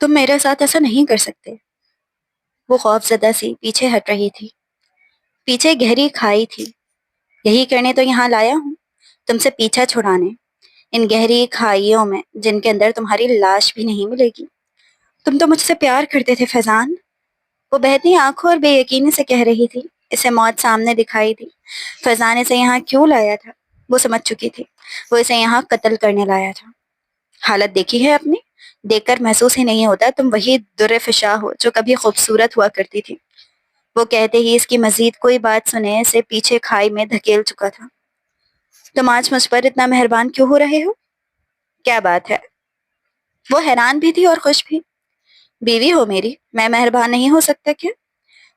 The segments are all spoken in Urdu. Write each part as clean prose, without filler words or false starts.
تم میرے ساتھ ایسا نہیں کر سکتے۔ وہ خوف زدہ سی پیچھے ہٹ رہی تھی۔ پیچھے گہری کھائی تھی۔ یہی کرنے تو یہاں لایا ہوں، تم سے پیچھا چھڑانے، ان گہری کھائیوں میں جن کے اندر تمہاری لاش بھی نہیں ملے گی۔ تم تو مجھ سے پیار کرتے تھے فیضان، وہ بہتی آنکھوں اور بے یقینی سے کہہ رہی تھی۔ اسے موت سامنے دکھائی تھی۔ فیضان اسے یہاں کیوں لایا تھا وہ سمجھ چکی تھی، وہ اسے یہاں قتل کرنے لایا تھا۔ حالت دیکھی ہے اپنی؟ دیکھ کر محسوس ہی نہیں ہوتا تم وہی در فشاں ہو جو کبھی خوبصورت ہوا کرتی تھی۔ وہ کہتے ہی اس کی مزید کوئی بات سنے اسے پیچھے کھائی میں دھکیل چکا تھا۔ تم آج مجھ پر اتنا مہربان کیوں ہو رہے ہو؟ کیا بات ہے؟ وہ حیران بھی تھی اور خوش بھی۔ بیوی ہو میری، میں مہربان نہیں ہو سکتا کیا؟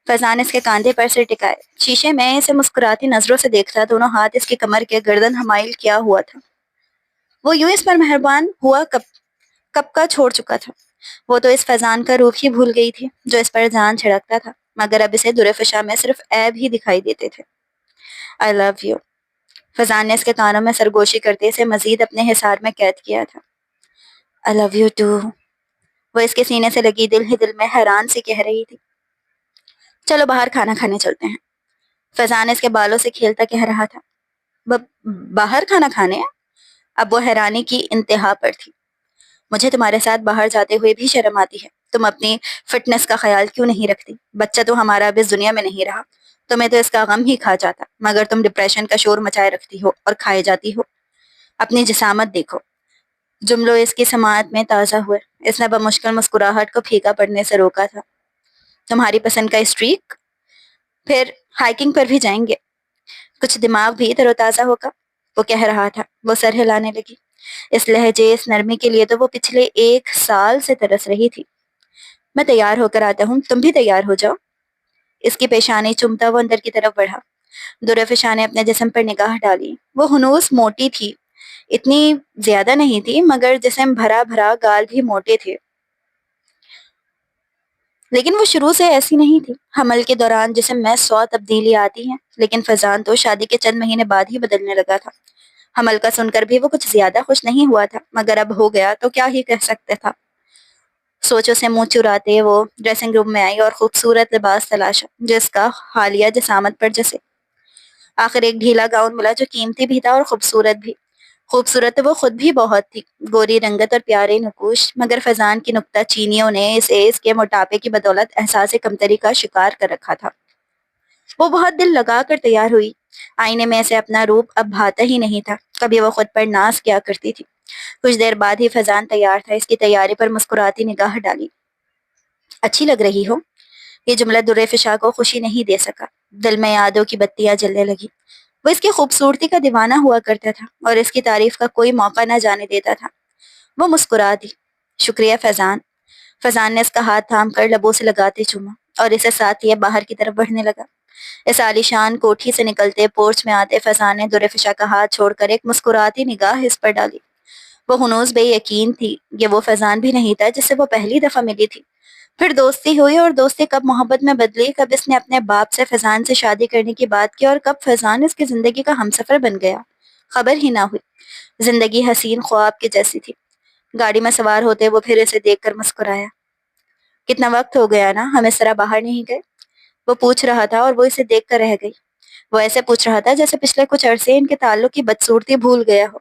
فیضان اس کے کاندھے پر سر ٹکائے شیشے میں اسے مسکراتی نظروں سے دیکھتا، دونوں ہاتھ اس کی کمر کے گردن حمائل کیا ہوا تھا۔ وہ یوں اس پر مہربان ہوا کب کا چھوڑ چکا تھا۔ وہ تو اس فیضان کا روپ ہی بھول گئی تھی جو اس پر جان چھڑکتا تھا، مگر اب اسے در فشاں میں صرف عیب ہی دکھائی دیتے تھے۔ I love you۔ فیضان نے اس کے کانوں میں سرگوشی کرتے اسے مزید اپنے حصار میں قید کیا تھا۔ I love you too۔ وہ اس کے سینے سے لگی دل ہی دل میں حیران سی کہہ رہی تھی۔ چلو باہر کھانا کھانے چلتے ہیں، فیضان اس کے بالوں سے کھیلتا کہہ رہا تھا۔ باہر کھانا کھانے؟ اب وہ حیرانی کی انتہا پر تھی۔ مجھے تمہارے ساتھ باہر جاتے ہوئے بھی شرم آتی ہے۔ تم اپنی فٹنس کا خیال کیوں نہیں رکھتی؟ بچہ تو ہمارا اب اس دنیا میں نہیں رہا، تمہیں تو اس کا غم ہی کھا جاتا، مگر تم ڈپریشن کا شور مچائے رکھتی ہو اور کھائے جاتی ہو۔ اپنی جسامت دیکھو۔ جملوں اس کی سماعت میں تازہ ہوئے۔ اس نے بمشکل مسکراہٹ کو پھیکا پڑنے سے روکا تھا۔ تمہاری پسند کا اسٹریک؟ پھر ہائیکنگ پر بھی جائیں گے، کچھ دماغ بھی تر و تازہ ہوگا، وہ کہہ رہا تھا۔ وہ سر ہلانے لگی۔ اس لہجے، اس نرمی کے لیے تو وہ پچھلے 1 سال سے ترس رہی تھی۔ میں تیار ہو کر آتا ہوں، تم بھی تیار ہو جاؤ۔ اس کی پیشانی چومتا وہ اندر کی طرف بڑھا۔ درفشاں نے اپنے جسم پر نگاہ ڈالی۔ وہ ہنوز موٹی تھی، اتنی زیادہ نہیں تھی، مگر جسم بھرا بھرا، گال بھی موٹے تھے، لیکن وہ شروع سے ایسی نہیں تھی۔ حمل کے دوران جسم میں 100 تبدیلی آتی ہیں، لیکن فیضان تو شادی کے چند مہینے بعد ہی بدلنے لگا تھا۔ حمل کا سن کر بھی وہ کچھ زیادہ خوش نہیں ہوا تھا، مگر اب ہو گیا تو کیا ہی کہہ سکتا تھا۔ سوچوں سے منہ چراتے وہ ڈریسنگ روم میں آئی اور خوبصورت لباس تلاشا جو اس کا حالیہ جسامت پر جسے۔ آخر ایک ڈھیلا گاؤن ملا جو قیمتی بھی تھا اور خوبصورت بھی۔ خوبصورت وہ خود بھی بہت تھی، گوری رنگت اور پیارے نقوش، مگر فیضان کی نکتہ چینیوں نے اسے اس کے موٹاپے کی بدولت احساس کمتری کا شکار کر رکھا تھا۔ وہ بہت دل لگا کر تیار ہوئی۔ آئینے میں اسے اپنا روپ اب بھاتا ہی نہیں تھا، کبھی وہ خود پر ناز کیا کرتی تھی۔ کچھ دیر بعد ہی فیضان تیار تھا۔ اس کی تیاری پر مسکراتی نگاہ ڈالی۔ اچھی لگ رہی ہو؟ یہ جملہ در فشاں کو خوشی نہیں دے سکا۔ دل میں یادوں کی بتیاں جلنے لگی۔ وہ اس کی خوبصورتی کا دیوانہ ہوا کرتا تھا اور اس کی تعریف کا کوئی موقع نہ جانے دیتا تھا۔ وہ مسکرا دی۔ شکریہ فیضان۔ فیضان نے اس کا ہاتھ تھام کر لبوں سے لگاتے چوما اور اسے ساتھ لیے باہر کی طرف بڑھنے لگا۔ اس عالیشان کوٹھی سے نکلتے پورچ میں آتے فیضان نے در فشاں کا ہاتھ چھوڑ کر ایک مسکراتی نگاہ اس پر ڈالی۔ وہ ہنوز بے یقین تھی، یہ وہ فیضان بھی نہیں تھا جس سے وہ پہلی دفعہ ملی تھی۔ پھر دوستی ہوئی اور دوستی کب محبت میں بدلی، کب اس نے اپنے باپ سے فیضان سے شادی کرنے کی بات کی اور کب فیضان اس کی زندگی کا ہمسفر بن گیا، خبر ہی نہ ہوئی۔ زندگی حسین خواب کی جیسی تھی۔ گاڑی میں سوار ہوتے وہ پھر اسے دیکھ کر مسکرایا۔ کتنا وقت ہو گیا نا ہم اس طرح باہر نہیں گئے، وہ پوچھ رہا تھا اور وہ اسے دیکھ کر رہ گئی۔ وہ ایسے پوچھ رہا تھا جیسے پچھلے کچھ عرصے ان کے تعلق کی بدصورتی بھول گیا ہو۔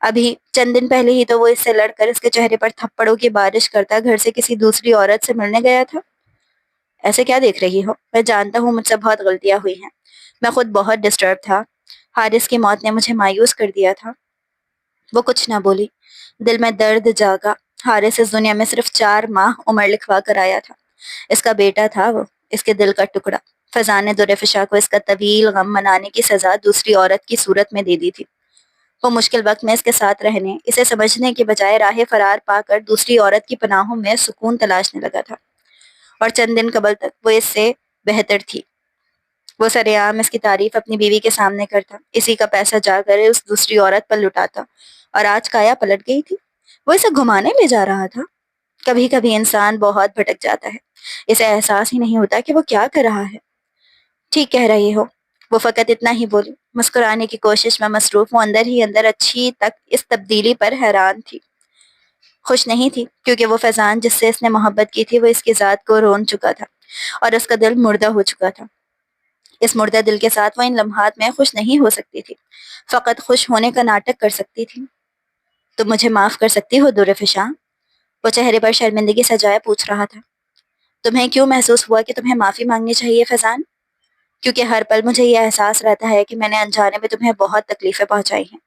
ابھی چند دن پہلے ہی تو وہ اس سے لڑ کر اس کے چہرے پر تھپڑوں کی بارش کرتا گھر سے کسی دوسری عورت سے ملنے گیا تھا۔ ایسے کیا دیکھ رہی ہو؟ میں جانتا ہوں مجھ سے بہت غلطیاں ہوئی ہیں، میں خود بہت ڈسٹرب تھا، حارث کی موت نے مجھے مایوس کر دیا تھا۔ وہ کچھ نہ بولی۔ دل میں درد جاگا۔ حارث اس دنیا میں صرف 4 ماہ عمر لکھوا کر آیا تھا۔ اس کا بیٹا تھا وہ، اس کے دل کا ٹکڑا۔ فیضان نے در فشاں کو اس کا طویل غم منانے کی سزا دوسری عورت کی صورت میں دے دی تھی۔ وہ مشکل وقت میں اس کے ساتھ رہنے، اسے سمجھنے کے بجائے راہ فرار پا کر دوسری عورت کی پناہوں میں سکون تلاشنے لگا تھا، اور چند دن قبل تک وہ اس سے بہتر تھی۔ وہ سرعام اس کی تعریف اپنی بیوی کے سامنے کرتا، اسی کا پیسہ جا کر اس دوسری عورت پر لٹاتا، اور آج کایا پلٹ گئی تھی۔ وہ اسے گھمانے لے جا رہا تھا۔ کبھی کبھی انسان بہت بھٹک جاتا ہے، اسے احساس ہی نہیں ہوتا کہ وہ کیا کر رہا ہے۔ ٹھیک کہہ رہی ہو، وہ فقط اتنا ہی بولی۔ مسکرانے کی کوشش میں مصروف وہ اندر ہی اندر اچھی تک اس تبدیلی پر حیران تھی۔ خوش نہیں تھی کیونکہ وہ فیضان جس سے اس نے محبت کی تھی وہ اس کی ذات کو رون چکا تھا اور اس کا دل مردہ ہو چکا تھا۔ اس مردہ دل کے ساتھ وہ ان لمحات میں خوش نہیں ہو سکتی تھی، فقط خوش ہونے کا ناٹک کر سکتی تھی۔ تم مجھے معاف کر سکتی ہو در فشاں؟ وہ چہرے پر شرمندگی سجائے پوچھ رہا تھا۔ تمہیں کیوں محسوس ہوا کہ تمہیں معافی مانگنی چاہیے فیضان؟ کیونکہ ہر پل مجھے یہ احساس رہتا ہے کہ میں نے انجانے میں تمہیں بہت تکلیفیں پہنچائی ہیں۔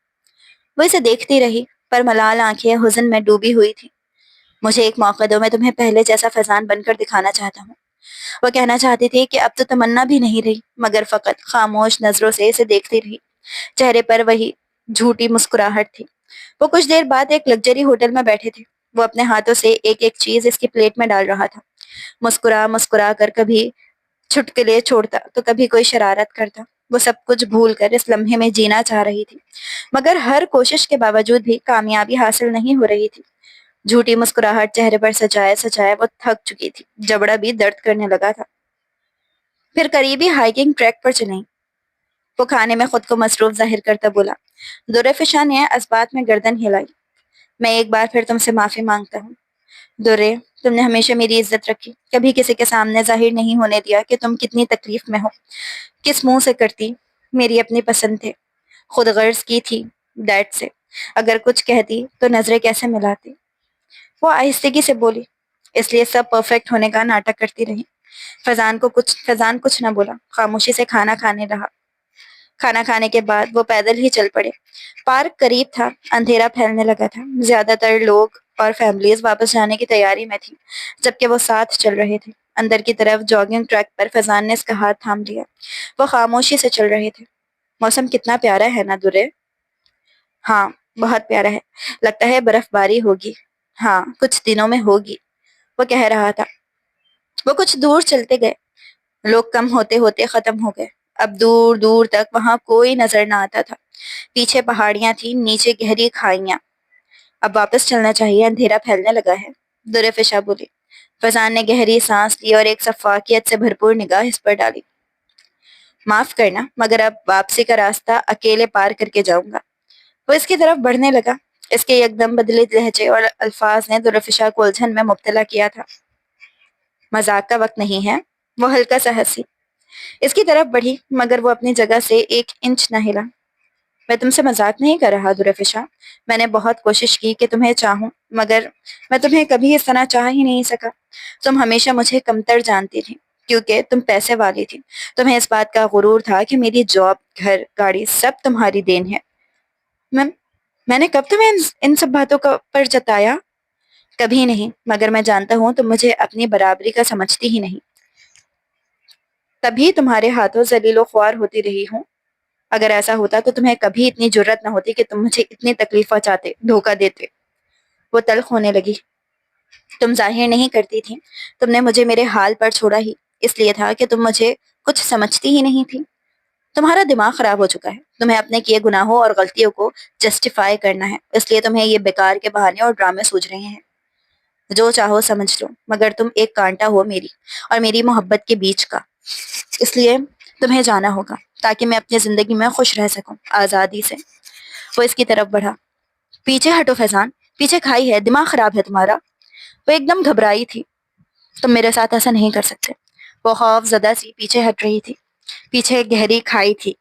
وہ اسے دیکھتی رہی پر ملال آنکھیں حزن میں ڈوبی ہوئی تھی۔ مجھے ایک موقع دو، میں تمہیں پہلے جیسا فیضان بن کر دکھانا چاہتا ہوں۔ وہ کہنا چاہتی تھی کہ اب تو تمنا بھی نہیں رہی، مگر فقط خاموش نظروں سے اسے دیکھتی رہی۔ چہرے پر وہی جھوٹی مسکراہٹ تھی۔ وہ کچھ دیر بعد ایک لگژری ہوٹل میں بیٹھے تھے۔ وہ اپنے ہاتھوں سے ایک ایک چیز اس کی پلیٹ میں ڈال رہا تھا، مسکرا مسکرا کر کبھی چھٹکلے چھوڑتا تو کبھی کوئی شرارت کرتا۔ وہ سب کچھ بھول کر اس لمحے میں جینا چاہ رہی تھی، مگر ہر کوشش کے باوجود بھی کامیابی حاصل نہیں ہو رہی تھی۔ جھوٹی مسکراہٹ چہرے پر سجائے سجائے وہ تھک چکی تھی، جبڑا بھی درد کرنے لگا تھا۔ پھر قریبی ہائیکنگ ٹریک پر چلیں۔ وہ کھانے میں خود کو مصروف ظاہر کرتا بولا۔ در فشاں نے اسبات میں گردن ہلائی۔ میں ایک بار پھر تم سے معافی مانگتا ہوں درے، تم نے ہمیشہ میری عزت رکھی، کبھی کسی کے سامنے ظاہر نہیں ہونے دیا کہ تم کتنی تکلیف میں ہو۔ کس منہ سے کرتی؟ میری اپنی پسند تھے، خود غرض کی تھی ڈیڈ سے، اگر کچھ کہتی تو نظریں کیسے ملاتی؟ وہ آہستگی سے بولی، اس لیے سب پرفیکٹ ہونے کا ناٹک کرتی رہی۔ فیضان کچھ نہ بولا، خاموشی سے کھانا کھانے رہا۔ کھانا کھانے کے بعد وہ پیدل ہی چل پڑے۔ پارک قریب تھا، اندھیرا پھیلنے لگا تھا، زیادہ تر لوگ اور فیملیز واپس جانے کی تیاری میں تھی، جبکہ وہ ساتھ چل رہے تھے۔ اندر کی طرف جاگنگ ٹریک پر فیضان نے اس کا ہاتھ تھام لیا۔ وہ خاموشی سے چل رہے تھے۔ موسم کتنا پیارا ہے نا درے؟ ہاں بہت پیارا ہے، لگتا ہے برف باری ہوگی۔ ہاں کچھ دنوں میں ہوگی، وہ کہہ رہا تھا۔ وہ کچھ دور چلتے گئے، لوگ کم ہوتے ہوتے ختم ہو گئے۔ اب دور دور تک وہاں کوئی نظر نہ آتا تھا۔ پیچھے پہاڑیاں تھیں، نیچے گہری کھائیاں۔ اب واپس چلنا چاہیے، اندھیرا پھیلنے لگا ہے، در فشاں بولی۔ فیضان نے گہری سانس لی اور ایک شفافیت سے بھرپور نگاہ اس پر ڈالی۔ معاف کرنا، مگر اب واپسی کا راستہ اکیلے پار کر کے جاؤں گا۔ وہ اس کی طرف بڑھنے لگا۔ اس کے یکدم بدلے لہجے اور الفاظ نے در فشاں کو الجھن میں مبتلا کیا تھا۔ مذاق کا وقت نہیں ہے، وہ ہلکا سا ہنسی۔ اس کی طرف بڑھی مگر وہ اپنی جگہ سے ایک انچ نہ ہلا۔ میں تم سے مذاق نہیں کر رہا در فشاں، میں نے بہت کوشش کی کہ تمہیں چاہوں، مگر میں تمہیں کبھی اس طرح چاہ ہی نہیں سکا۔ تم ہمیشہ مجھے کمتر جانتی تھی کیونکہ تم پیسے والی تھی۔ تمہیں اس بات کا غرور تھا کہ میری جاب، گھر، گاڑی سب تمہاری دین ہے۔ میں میں نے کب تمہیں ان سب باتوں پر جتایا؟ کبھی نہیں، مگر میں جانتا ہوں تم مجھے اپنی برابری کا سمجھتی ہی نہیں، تبھی تمہارے ہاتھوں ذلیل و خوار ہوتی رہی ہوں۔ اگر ایسا ہوتا تو تمہیں کبھی اتنی جرت نہ ہوتی کہ تم مجھے اتنی تکلیف پہنچاتے، دھوکہ دیتے۔ وہ تلخ ہونے لگی۔ تم ظاہر نہیں کرتی تھی، تم نے مجھے میرے حال پر چھوڑا ہی اس لیے تھا کہ تم مجھے کچھ سمجھتی ہی نہیں تھی۔ تمہارا دماغ خراب ہو چکا ہے، تمہیں اپنے کیے گناہوں اور غلطیوں کو جسٹیفائی کرنا ہے، اس لیے تمہیں یہ بیکار کے بہانے اور ڈرامے سوچ رہے ہیں۔ جو چاہو سمجھ لو، مگر تم ایک کانٹا ہو میری اور میری محبت کے بیچ کا، اس لیے تمہیں جانا ہوگا تاکہ میں اپنی زندگی میں خوش رہ سکوں آزادی سے۔ وہ اس کی طرف بڑھا۔ پیچھے ہٹو فیضان، پیچھے کھائی ہے، دماغ خراب ہے تمہارا؟ وہ ایک دم گھبرائی تھی۔ تم میرے ساتھ ایسا نہیں کر سکتے۔ وہ خوف زدہ سی پیچھے ہٹ رہی تھی۔ پیچھے گہری کھائی تھی۔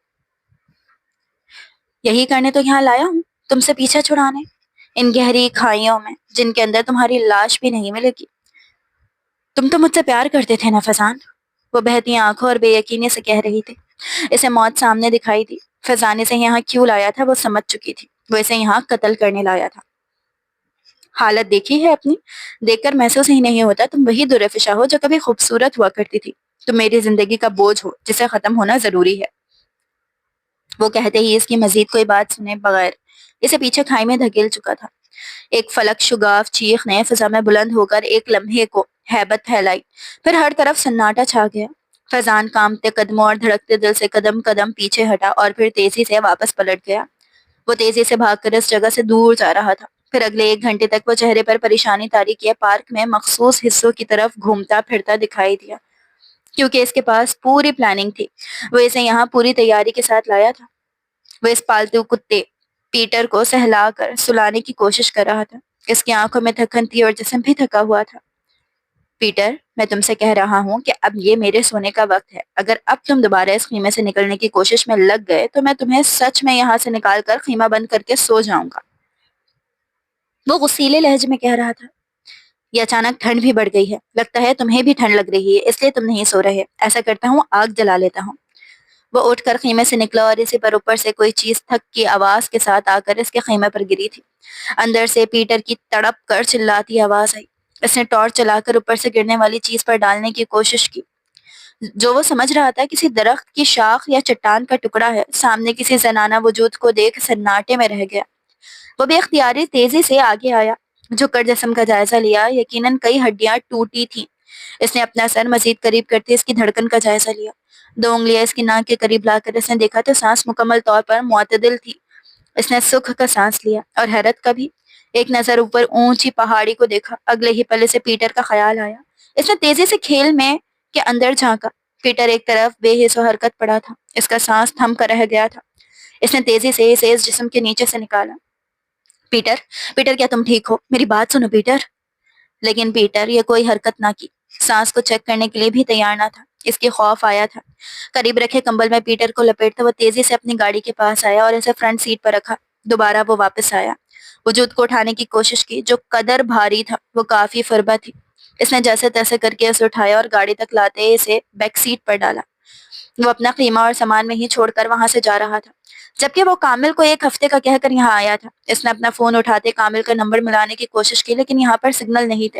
یہی کرنے تو یہاں لایا ہوں، تم سے پیچھا چھڑانے، ان گہری کھائیوں میں جن کے اندر تمہاری لاش بھی نہیں ملے گی۔ تم تو مجھ سے پیار کرتے تھے نا فیضان؟ وہ بہتی آنکھوں اور بے یقینی سے کہہ رہی تھی۔ اسے موت سامنے دکھائی دی۔ فیضان اسے یہاں کیوں لایا تھا وہ سمجھ چکی تھی، وہ اسے یہاں قتل کرنے لایا تھا۔ حالت دیکھی ہے اپنی؟ دیکھ کر محسوس ہی نہیں ہوتا تم وہی در فشاں ہو جو کبھی خوبصورت ہوا کرتی تھی۔ تم میری زندگی کا بوجھ ہو جسے ختم ہونا ضروری ہے۔ وہ کہتے ہی اس کی مزید کوئی بات سنے بغیر اسے پیچھے کھائی میں دھکیل چکا تھا۔ ایک فلک شگاف چیخ نے فضا میں بلند ہو کر ایک لمحے کو ہیبت پھیلائی، پھر ہر طرف سناٹا چھا گیا۔ فیضان کامتے قدموں اور دھڑکتے دل سے قدم قدم پیچھے ہٹا اور پھر تیزی سے واپس پلٹ گیا۔ وہ تیزی سے بھاگ کر اس جگہ سے دور جا رہا تھا۔ پھر اگلے 1 گھنٹے تک وہ چہرے پر پریشانی طاری کیے پارک میں مخصوص حصوں کی طرف گھومتا پھرتا دکھائی دیا، کیونکہ اس کے پاس پوری پلاننگ تھی۔ وہ اسے یہاں پوری تیاری کے ساتھ لایا تھا۔ وہ اس پالتو کتے پیٹر کو سہلا کر سلانے کی کوشش کر رہا تھا۔ اس کی آنکھوں میں تھکن تھی اور جسم بھی تھکا ہوا تھا۔ پیٹر، میں تم سے کہہ رہا ہوں کہ اب یہ میرے سونے کا وقت ہے۔ اگر اب تم دوبارہ اس خیمے سے نکلنے کی کوشش میں لگ گئے تو میں تمہیں سچ میں یہاں سے نکال کر خیمہ بند کر کے سو جاؤں گا۔ وہ غصیلے لہجے میں کہہ رہا تھا۔ یہ اچانک ٹھنڈ بھی بڑھ گئی ہے، لگتا ہے تمہیں بھی ٹھنڈ لگ رہی ہے، اس لیے تم نہیں سو رہے۔ ایسا کرتا ہوں آگ جلا لیتا ہوں۔ وہ اٹھ کر خیمے سے نکلا اور اسی پر اوپر سے کوئی چیز تھک کی آواز کے ساتھ آ کر اس کے خیمے پر گری تھی۔ اندر سے پیٹر کی تڑپ کر چلاتی آواز آئی۔ اس نے ٹارچ چلا کر اوپر سے گرنے والی چیز پر ڈالنے کی کوشش کی، جو وہ سمجھ رہا تھا کسی درخت کی شاخ یا چٹان کا ٹکڑا ہے۔ سامنے کسی زنانہ وجود کو دیکھ سناٹے میں رہ گیا۔ وہ بے اختیاری تیزی سے آگے آیا، جھک کر جسم کا جائزہ لیا۔ یقیناً کئی ہڈیاں ٹوٹی تھیں۔ اس نے اپنا سر مزید قریب کرتے اس کی دھڑکن کا جائزہ لیا۔ 2 انگلیاں اس کی ناک کے قریب لا کر اس نے دیکھا تو سانس مکمل طور پر معتدل تھی۔ اس نے سکھ کا سانس لیا اور حیرت کا بھی۔ ایک نظر اوپر اونچی پہاڑی کو دیکھا۔ اگلے ہی پل سے پیٹر کا خیال آیا۔ اس نے تیزی سے کھیل میں کے اندر جھانکا۔ پیٹر ایک طرف بے حس و حرکت پڑا تھا، اس کا سانس تھم کر رہ گیا تھا۔ اس نے تیزی سے اسے اس جسم کے نیچے سے نکالا۔ پیٹر، پیٹر کیا تم ٹھیک ہو؟ میری بات سنو پیٹر۔ لیکن پیٹر یہ کوئی حرکت نہ کی، سانس کو چیک کرنے کے لیے بھی تیار نہ تھا۔ اس کی خوف آیا تھا۔ قریب رکھے کمبل میں پیٹر کو لپیٹتا وہ تیزی سے اپنی گاڑی کے پاس آیا اور اسے فرنٹ سیٹ پر رکھا۔ دوبارہ وہ واپس آیا، وجود کو اٹھانے کی کوشش کی جو قدر بھاری تھا وہ کافی فربا تھی۔ اس نے جیسے تیسے کر کے اسے اٹھایا اور گاڑی تک لاتے اسے بیک سیٹ پر ڈالا۔ وہ اپنا خیمہ اور سامان وہیں چھوڑ کر وہاں سے جا رہا تھا، جبکہ وہ کامل کو 1 ہفتے کا کہہ کر یہاں آیا تھا۔ اس نے اپنا فون اٹھاتے کامل کا نمبر ملانے کی کوشش کی، لیکن یہاں پر سگنل نہیں تھے۔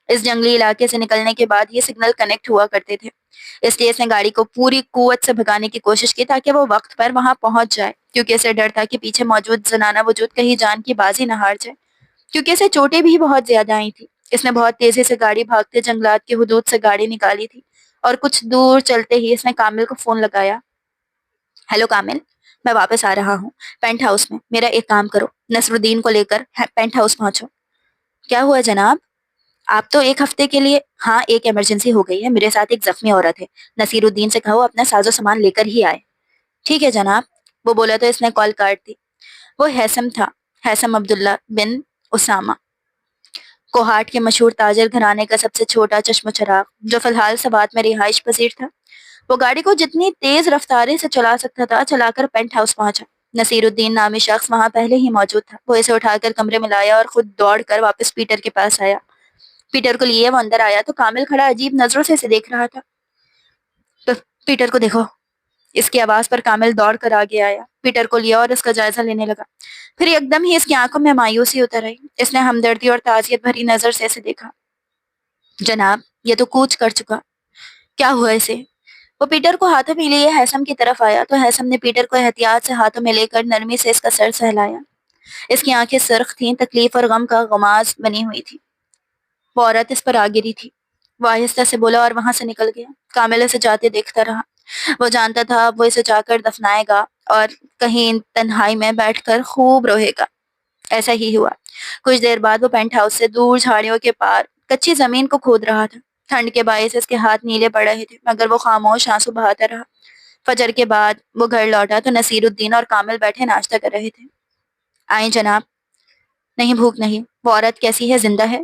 اس جنگلی علاقے سے نکلنے کے بعد یہ سگنل کنیکٹ ہوا کرتے تھے، اس لیے اس نے گاڑی کو پوری قوت سے بھگانے کی کوشش کی تاکہ وہ وقت پر وہاں پہنچ جائے، کیونکہ اسے ڈر تھا کہ پیچھے موجود زنانہ وجود کہیں جان کی بازی نہ ہار جائے، کیونکہ اسے چوٹیں بھی بہت زیادہ آئی تھی۔ اس نے بہت تیزی سے گاڑی بھاگتے جنگلات کی حدود سے گاڑی نکالی تھی اور کچھ دور چلتے ہی اس نے کامل کو فون لگایا۔ ہیلو کامل، میں واپس آ رہا ہوں پینٹ ہاؤس میں۔ میرا ایک کام کرو، نصر الدین کو لے کر پینٹ ہاؤس پہنچو۔ کیا ہوا جناب؟ آپ تو 1 ہفتے کے لیے… ہاں ایک ایمرجنسی ہو گئی ہے، میرے ساتھ ایک زخمی عورت ہے، نصیر الدین سے کہو اپنا ساز و سامان لے کر ہی آئے۔ ٹھیک ہے جناب، وہ بولا تو اس نے کال کاٹ دی۔ وہ ہیثم تھا، ہیثم عبداللہ بن اسامہ، کوہاٹ کے مشہور تاجر گھرانے کا سب سے چھوٹا چشم و چراغ، جو فی الحال سوات میں رہائش پذیر تھا۔ وہ گاڑی کو جتنی تیز رفتاری سے چلا سکتا تھا چلا کر پینٹ ہاؤس پہنچا۔ نصیر الدین نامی شخص وہاں پہلے ہی موجود تھا۔ وہ اسے اٹھا کر کمرے میں لایا اور خود دوڑ کر واپس پیٹر کے پاس آیا۔ پیٹر کو لیے وہ اندر آیا تو کامل کھڑا عجیب نظروں سے اسے دیکھ رہا تھا۔ پیٹر کو دیکھو، اس کی آواز پر کامل دوڑ کر آگے آیا، پیٹر کو لیا اور اس کا جائزہ لینے لگا۔ پھر ایک دم ہی اس کی آنکھوں میں مایوسی اتر آئی۔ اس نے ہمدردی اور تعزیت بھری نظر سے اسے دیکھا۔ جناب، یہ تو کوچ کر چکا، کیا ہوا اسے؟ وہ پیٹر کو ہاتھوں میں لیے ہیثم کی طرف آیا تو ہیثم نے پیٹر کو احتیاط سے ہاتھوں میں لے کر نرمی سے اس کا سر سہلایا۔ اس کی آنکھیں سرخ تھیں، تکلیف اور غم کا غماز بنی ہوئی تھی۔ وہ عورت اس پر آ گری تھی۔ وہ آہستہ سے بولا اور وہاں سے نکل گیا۔ کامل اسے جاتے دیکھتا رہا۔ وہ جانتا تھا اب وہ اسے جا کر دفنائے گا اور کہیں تنہائی میں بیٹھ کر خوب روئے گا۔ ایسا ہی ہوا۔ کچھ دیر بعد وہ پینٹ ہاؤس سے دور جھاڑیوں کے پار کچی زمین کو کھود رہا تھا۔ ٹھنڈ کے باعث اس کے ہاتھ نیلے پڑ رہے تھے، مگر وہ خاموش آنسو بہاتا رہا۔ فجر کے بعد وہ گھر لوٹا تو نصیر الدین اور کامل بیٹھے ناشتہ کر رہے تھے۔ آئیں جناب۔ نہیں بھوک نہیں۔ وہ عورت کیسی ہے، زندہ ہے؟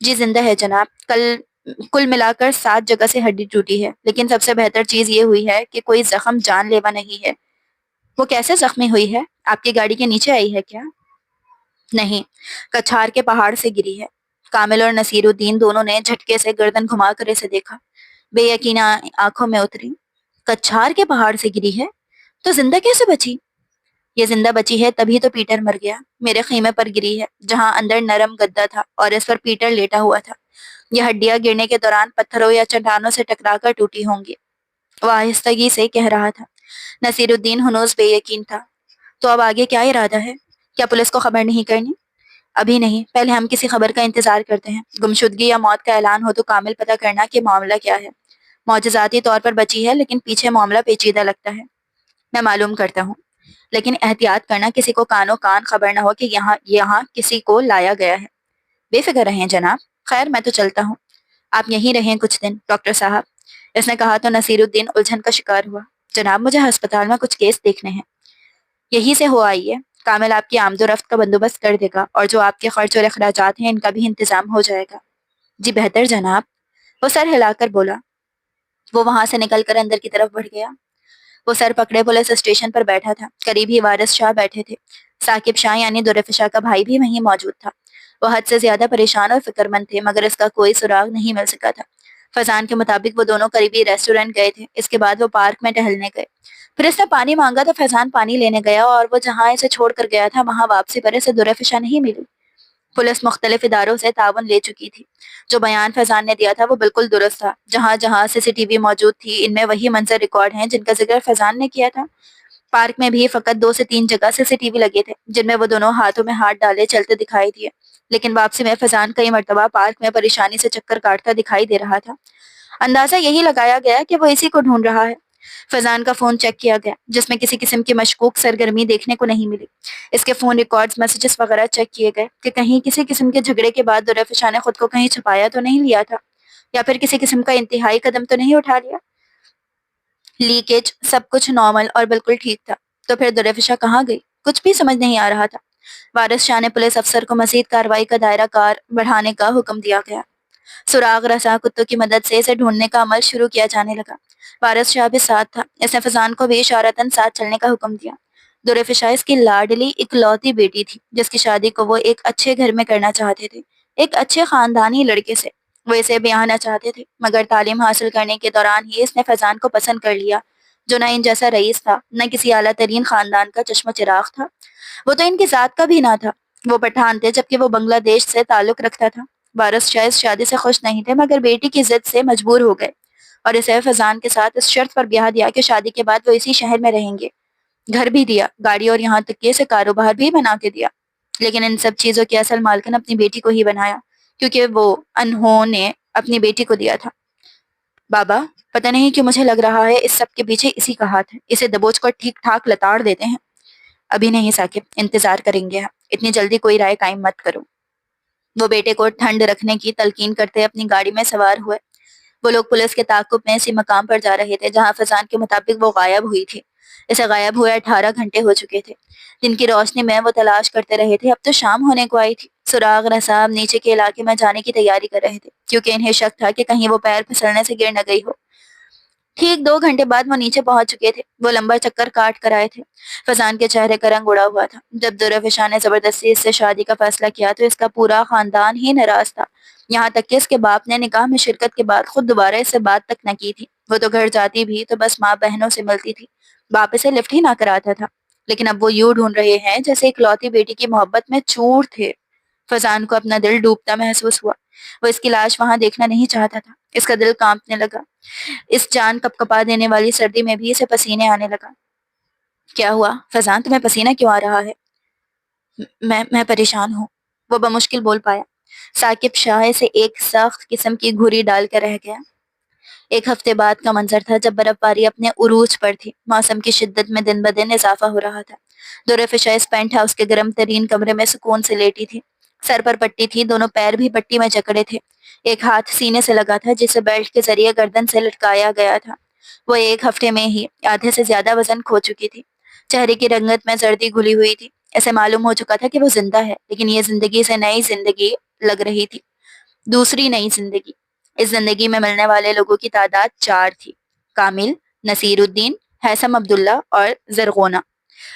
جی زندہ ہے جناب، کل ملا کر 7 جگہ سے ہڈی ٹوٹی ہے، لیکن سب سے بہتر چیز یہ ہوئی ہے کہ کوئی زخم جان لیوا نہیں ہے۔ وہ کیسے زخمی ہوئی ہے؟ آپ کی گاڑی کے نیچے آئی ہے کیا؟ نہیں، کچھار کے پہاڑ سے گری ہے۔ کامل اور نصیر الدین دونوں نے جھٹکے سے گردن گھما کر اسے دیکھا۔ بے یقینی آنکھوں میں اتری۔ کچھار کے پہاڑ سے گری ہے تو زندہ کیسے بچی؟ یہ زندہ بچی ہے تبھی تو پیٹر مر گیا۔ میرے خیمے پر گری ہے، جہاں اندر نرم گدا تھا اور اس پر پیٹر لیٹا ہوا تھا۔ یہ ہڈیاں گرنے کے دوران پتھروں یا چٹانوں سے ٹکرا کر ٹوٹی ہوں گی، وہ آہستگی سے کہہ رہا تھا۔ نصیر الدین ہنوز بے یقین تھا۔ تو اب آگے کیا ارادہ ہے؟ کیا پولیس کو خبر نہیں کرنی؟ ابھی نہیں، پہلے ہم کسی خبر کا انتظار کرتے ہیں۔ گمشدگی یا موت کا اعلان ہو تو کامل پتہ کرنا کہ معاملہ کیا ہے۔ معجزاتی طور پر بچی ہے، لیکن پیچھے معاملہ پیچیدہ لگتا ہے۔ میں معلوم کرتا ہوں، لیکن احتیاط کرنا کسی کو کانوں کان خبر نہ ہو کہ یہاں کسی کو لایا گیا ہے۔ بے فکر رہیں جناب۔ خیر میں تو چلتا ہوں، آپ یہیں رہیں کچھ دن ڈاکٹر صاحب۔ اس نے کہا تو نصیر الدین الجھن کا شکار ہوا۔ جناب مجھے ہسپتال میں کچھ کیس دیکھنے ہیں۔ یہی سے ہو آئی ہے، کامل آپ کی آمد و رفت کا بندوبست کر دے گا اور جو آپ کے خرچ اور اخراجات ہیں ان کا بھی انتظام ہو جائے گا۔ جی بہتر جناب، وہ سر ہلا کر بولا۔ وہ وہاں سے نکل کر اندر کی طرف بڑھ گیا۔ وہ سر پکڑے پولیس اسٹیشن پر بیٹھا تھا۔ قریب ہی وارث شاہ بیٹھے تھے۔ ثاقب شاہ یعنی درفشا کا بھائی بھی وہیں موجود تھا۔ وہ حد سے زیادہ پریشان اور فکر مند تھے مگر اس کا کوئی سراغ نہیں مل سکا تھا۔ فضان کے مطابق وہ دونوں قریبی ریسٹورینٹ گئے تھے۔ اس کے بعد وہ پارک میں ٹہلنے گئے۔ پھر اس نے پانی مانگا تو فیضان پانی لینے گیا اور وہ جہاں اسے چھوڑ کر گیا تھا وہاں واپسی پر اسے درفشا نہیں ملی۔ پولیس مختلف اداروں سے تعاون لے چکی تھی۔ جو بیان فیضان نے دیا تھا وہ بالکل درست تھا۔ جہاں جہاں سی سی ٹی وی موجود تھی ان میں وہی منظر ریکارڈ ہیں جن کا ذکر فیضان نے کیا تھا۔ پارک میں بھی فقط 2 سے 3 جگہ سی سی ٹی وی لگے تھے جن میں وہ دونوں ہاتھوں میں ہاتھ ڈالے چلتے دکھائی دیے، لیکن واپسی میں فیضان کئی مرتبہ پارک میں پریشانی سے چکر کاٹتا دکھائی دے رہا تھا۔ اندازہ یہی لگایا گیا کہ وہ اسی کو ڈھونڈ رہا ہے۔ فیضان کا فون چیک کیا گیا جس میں کسی قسم کی مشکوک سرگرمی دیکھنے کو نہیں ملی۔ اس کے فون ریکارڈز، میسیجز وغیرہ چیک کیے گئے کہ کہیں کسی قسم کے جھگڑے کے بعد درفشا نے خود کو کہیں چھپایا تو نہیں لیا تھا یا پھر کسی قسم کا انتہائی قدم تو نہیں اٹھا لیا۔ لیکیج سب کچھ نارمل اور بالکل ٹھیک تھا۔ تو پھر درفشا کہاں گئی؟ کچھ بھی سمجھ نہیں آ رہا تھا۔ وارث شاہ نے پولیس افسر کو مزید کارروائی کا دائرہ کار بڑھانے کا حکم دیا گیا۔ سراغ رساں کتوں کی مدد سے اسے ڈھونڈنے کا عمل شروع کیا جانے لگا۔ وارث شاہ بھی ساتھ تھا۔ اس نے فضان کو بھی اشارتاً ساتھ چلنے کا حکم دیا۔ درفشا اس کی لاڈلی اکلوتی بیٹی تھی جس کی شادی کو وہ ایک اچھے گھر میں کرنا چاہتے تھے، ایک اچھے خاندانی لڑکے سے۔ وہ اسے بیاہنا چاہتے تھے مگر تعلیم حاصل کرنے کے دوران ہی اس نے فضان کو پسند کر لیا جو نہ ان جیسا رئیس تھا نہ کسی اعلیٰ ترین خاندان کا چشم و چراغ تھا۔ وہ تو ان کی ذات کا بھی نہ تھا۔ وہ پٹھان تھے جبکہ وہ بنگلہ دیش سے تعلق رکھتا تھا۔ وارث شاہ اس شادی سے خوش نہیں تھے مگر بیٹی کی ضد سے مجبور ہو گئے اور اسے فضان کے ساتھ اس شرط پر بیاہ دیا کہ شادی کے بعد وہ اسی شہر میں رہیں گے۔ گھر بھی دیا، گاڑی اور یہاں تک کہ اسے کاروبار بھی بنا کے دیا، لیکن ان سب چیزوں کی اصل مالکن اپنی بیٹی کو ہی بنایا کیونکہ وہ انہوں نے اپنی بیٹی کو دیا تھا۔ بابا، پتہ نہیں کیوں مجھے لگ رہا ہے اس سب کے پیچھے اسی کا ہاتھ ہے۔ اسے دبوچ کر ٹھیک ٹھاک لتاڑ دیتے ہیں۔ ابھی نہیں ثاقب، انتظار کریں گے ہم، اتنی جلدی کوئی رائے قائم مت کرو۔ وہ بیٹے کو ٹھنڈ رکھنے کی تلقین کرتے اپنی گاڑی میں سوار ہوئے۔ وہ لوگ پولیس کے تعاقب میں اسی مقام پر جا رہے تھے جہاں فضان کے مطابق وہ غائب ہوئی تھی۔ اسے غائب ہوئے 18 گھنٹے ہو چکے تھے۔ دن کی روشنی میں وہ تلاش کرتے رہے تھے، اب تو شام ہونے کو آئی تھی۔ سراغ رسا نیچے کے علاقے میں جانے کی تیاری کر رہے تھے کیونکہ انہیں شک تھا کہ کہیں وہ پیر پھسلنے سے گر نہ گئی ہو۔ ٹھیک 2 گھنٹے بعد وہ نیچے پہنچ چکے تھے۔ وہ لمبا چکر کاٹ کر آئے تھے۔ فضان کے چہرے کا رنگ اڑا ہوا تھا۔ جب درفشا نے زبردستی اس سے شادی کا فیصلہ کیا تو اس کا پورا خاندان ہی ناراض تھا، یہاں تک کہ اس کے باپ نے نکاح میں شرکت کے بعد خود دوبارہ اس سے بات تک نہ کی تھی۔ وہ تو گھر جاتی بھی تو بس ماں بہنوں سے ملتی تھی، باپ اسے لفٹ ہی نہ کراتا تھا، لیکن اب وہ یوں ڈھونڈ رہے ہیں جیسے اکلوتی بیٹی کی محبت میں چور تھے۔ فضان کو اپنا دل ڈوبتا محسوس ہوا۔ وہ اس کی لاش وہاں دیکھنا نہیں چاہتا تھا۔ اس کا دل کانپنے لگا۔ اس جان کپ کپا دینے والی سردی میں بھی اسے پسینے آنے لگا۔ کیا ہوا فضان، تمہیں پسینہ کیوں آ رہا ہے؟ میں پریشان ہوں، وہ بمشکل بول پایا۔ ثاقب شاہ سے ایک سخت قسم کی گھری ڈال کر رہ گیا۔ 1 ہفتے بعد کا منظر تھا جب برف باری اپنے عروج پر تھی۔ موسم کی شدت میں دن بدن اضافہ ہو رہا تھا۔ درفشا اس پینٹ ہاؤس کے گرم ترین کمرے میں سکون سے لیٹی تھی۔ سر پر پٹی تھی، دونوں پیر بھی پٹی میں جکڑے تھے۔ ایک ہاتھ سینے سے لگا تھا جسے بیلٹ کے ذریعے گردن سے لٹکایا گیا تھا۔ وہ 1 ہفتے میں ہی آدھے سے زیادہ وزن کھو چکی تھی۔ چہرے کی رنگت میں زردی گھلی ہوئی تھی۔ ایسے معلوم ہو چکا تھا کہ وہ زندہ ہے، لیکن یہ زندگی سے نئی زندگی لگ رہی تھی، دوسری نئی زندگی۔ اس زندگی میں ملنے والے لوگوں کی تعداد 4 تھی: کامل، نصیر الدین، ہیثم عبداللہ اور زرغونہ۔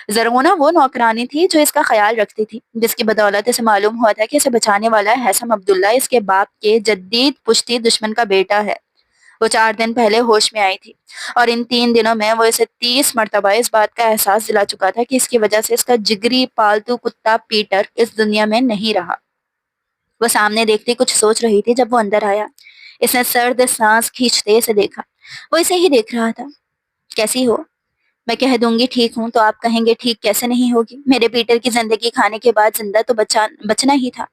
زرغونہ وہ نوکرانی تھی جو اس کا خیال رکھتی تھی، جس کی بدولت اسے معلوم ہوا تھا کہ اسے بچانے والا ہیثم عبداللہ اس کے باپ کے جدید پشتی دشمن کا بیٹا ہے۔ وہ 4 دن پہلے ہوش میں آئی تھی اور ان 3 دنوں میں وہ اسے 30 مرتبہ اس بات کا احساس دلا چکا تھا کہ اس کی وجہ سے اس کا جگری پالتو کتا پیٹر اس دنیا میں نہیں رہا۔ وہ سامنے دیکھتی کچھ سوچ رہی تھی جب وہ اندر آیا۔ اس نے سرد سانس کھینچتے اسے دیکھا۔ وہ اسے ہی دیکھ رہا تھا۔ کیسی ہو؟ میں کہہ دوں گی ٹھیک ہوں تو آپ کہیں گے ٹھیک کیسے نہیں ہوگی؟ میرے پیٹر کی زندگی کھانے کے بعد زندہ تو بچنا ہی تھا۔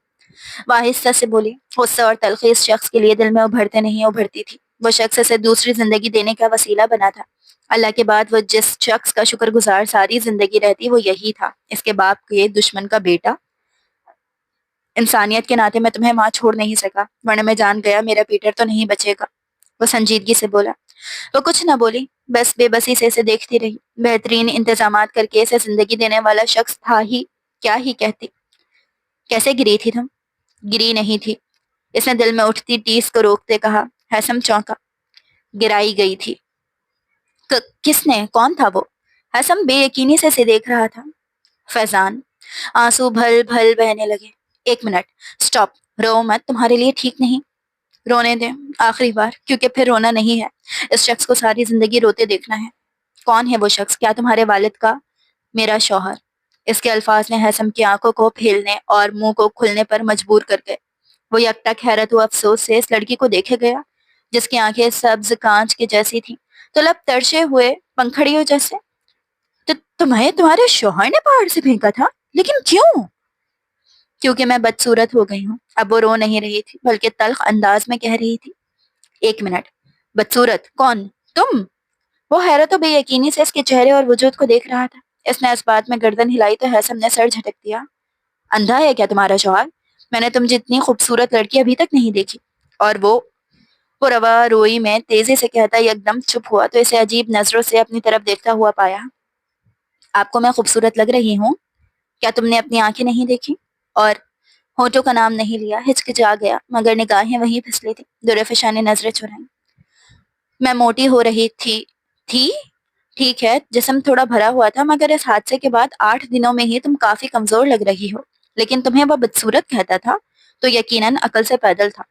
وہ آہستہ سے بولی۔ غصہ اور تلخی اس شخص کے لیے دل میں ابھرتے نہیں ابھرتی تھی۔ وہ شخص اسے دوسری زندگی دینے کا وسیلہ بنا تھا۔ اللہ کے بعد وہ جس شخص کا شکر گزار ساری زندگی رہتی وہ یہی تھا، اس کے باپ کے دشمن کا بیٹا۔ انسانیت کے ناطے میں تمہیں ماں چھوڑ نہیں سکا، ورنہ میں جان گیا میرا پیٹر تو نہیں بچے گا، وہ سنجیدگی سے بولا۔ وہ کچھ نہ بولی، بس بے بسی سے اسے دیکھتی رہی۔ بہترین انتظامات کر کے اسے زندگی دینے والا شخص تھا ہی، کیا ہی کہتی۔ کیسے گری تھی تم؟ گری نہیں تھی، اس نے دل میں اٹھتی ٹیس کو روکتے کہا۔ حسم چونکا۔ گرائی گئی تھی؟ کس نے؟ کون تھا وہ؟ حسم بے یقینی سے اسے دیکھ رہا تھا۔ فیضان۔ آنسو بھل بھل بہنے لگے۔ ایک منٹ، سٹاپ، رو مت، تمہارے لیے ٹھیک نہیں۔ رونے دیں، آخری بار، کیونکہ پھر رونا نہیں ہے۔ اس شخص کو ساری زندگی روتے دیکھنا ہے۔ کون ہے وہ شخص؟ کیا تمہارے والد کا؟ میرا شوہر۔ اس کے الفاظ نے حسم کی آنکھوں کو پھیلنے اور منہ کو کھلنے پر مجبور کر گئے۔ وہ یکٹک حیرت و افسوس سے اس لڑکی کو دیکھے گیا جس کی آنکھیں سبز کانچ کی جیسی تھیں تو لب ترشے ہوئے پنکھڑیوں جیسے۔ تو تمہیں تمہارے شوہر نے پہاڑ سے پھینکا تھا؟ لیکن کیوں؟ کیونکہ میں بدصورت ہو گئی ہوں۔ اب وہ رو نہیں رہی تھی بلکہ تلخ انداز میں کہہ رہی تھی۔ ایک منٹ، بدصورت؟ کون؟ تم؟ وہ حیرت و بے یقینی سے اس کے چہرے اور وجود کو دیکھ رہا تھا۔ اس نے اس بات میں گردن ہلائی تو حسم نے سر جھٹک دیا۔ اندھا ہے کیا تمہارا شوہر؟ میں نے تم جتنی خوبصورت لڑکی ابھی تک نہیں دیکھی۔ اور وہ روا روئی میں تیزی سے کہتا ایک دم چپ ہوا تو اسے عجیب نظروں سے اپنی طرف دیکھتا ہوا پایا۔ آپ کو میں خوبصورت لگ رہی ہوں؟ کیا تم نے اپنی آنکھیں نہیں دیکھی؟ اور ہونٹوں کا نام نہیں لیا، ہچکچا گیا، مگر نگاہیں وہیں پھسلی تھی۔ درفشاں نے نظریں چرائیں۔ میں موٹی ہو رہی تھی؟ ٹھیک ہے، جسم تھوڑا بھرا ہوا تھا، مگر اس حادثے کے بعد 8 دنوں میں ہی تم کافی کمزور لگ رہی ہو۔ لیکن تمہیں وہ بدصورت کہتا تھا تو یقیناً عقل سے پیدل تھا۔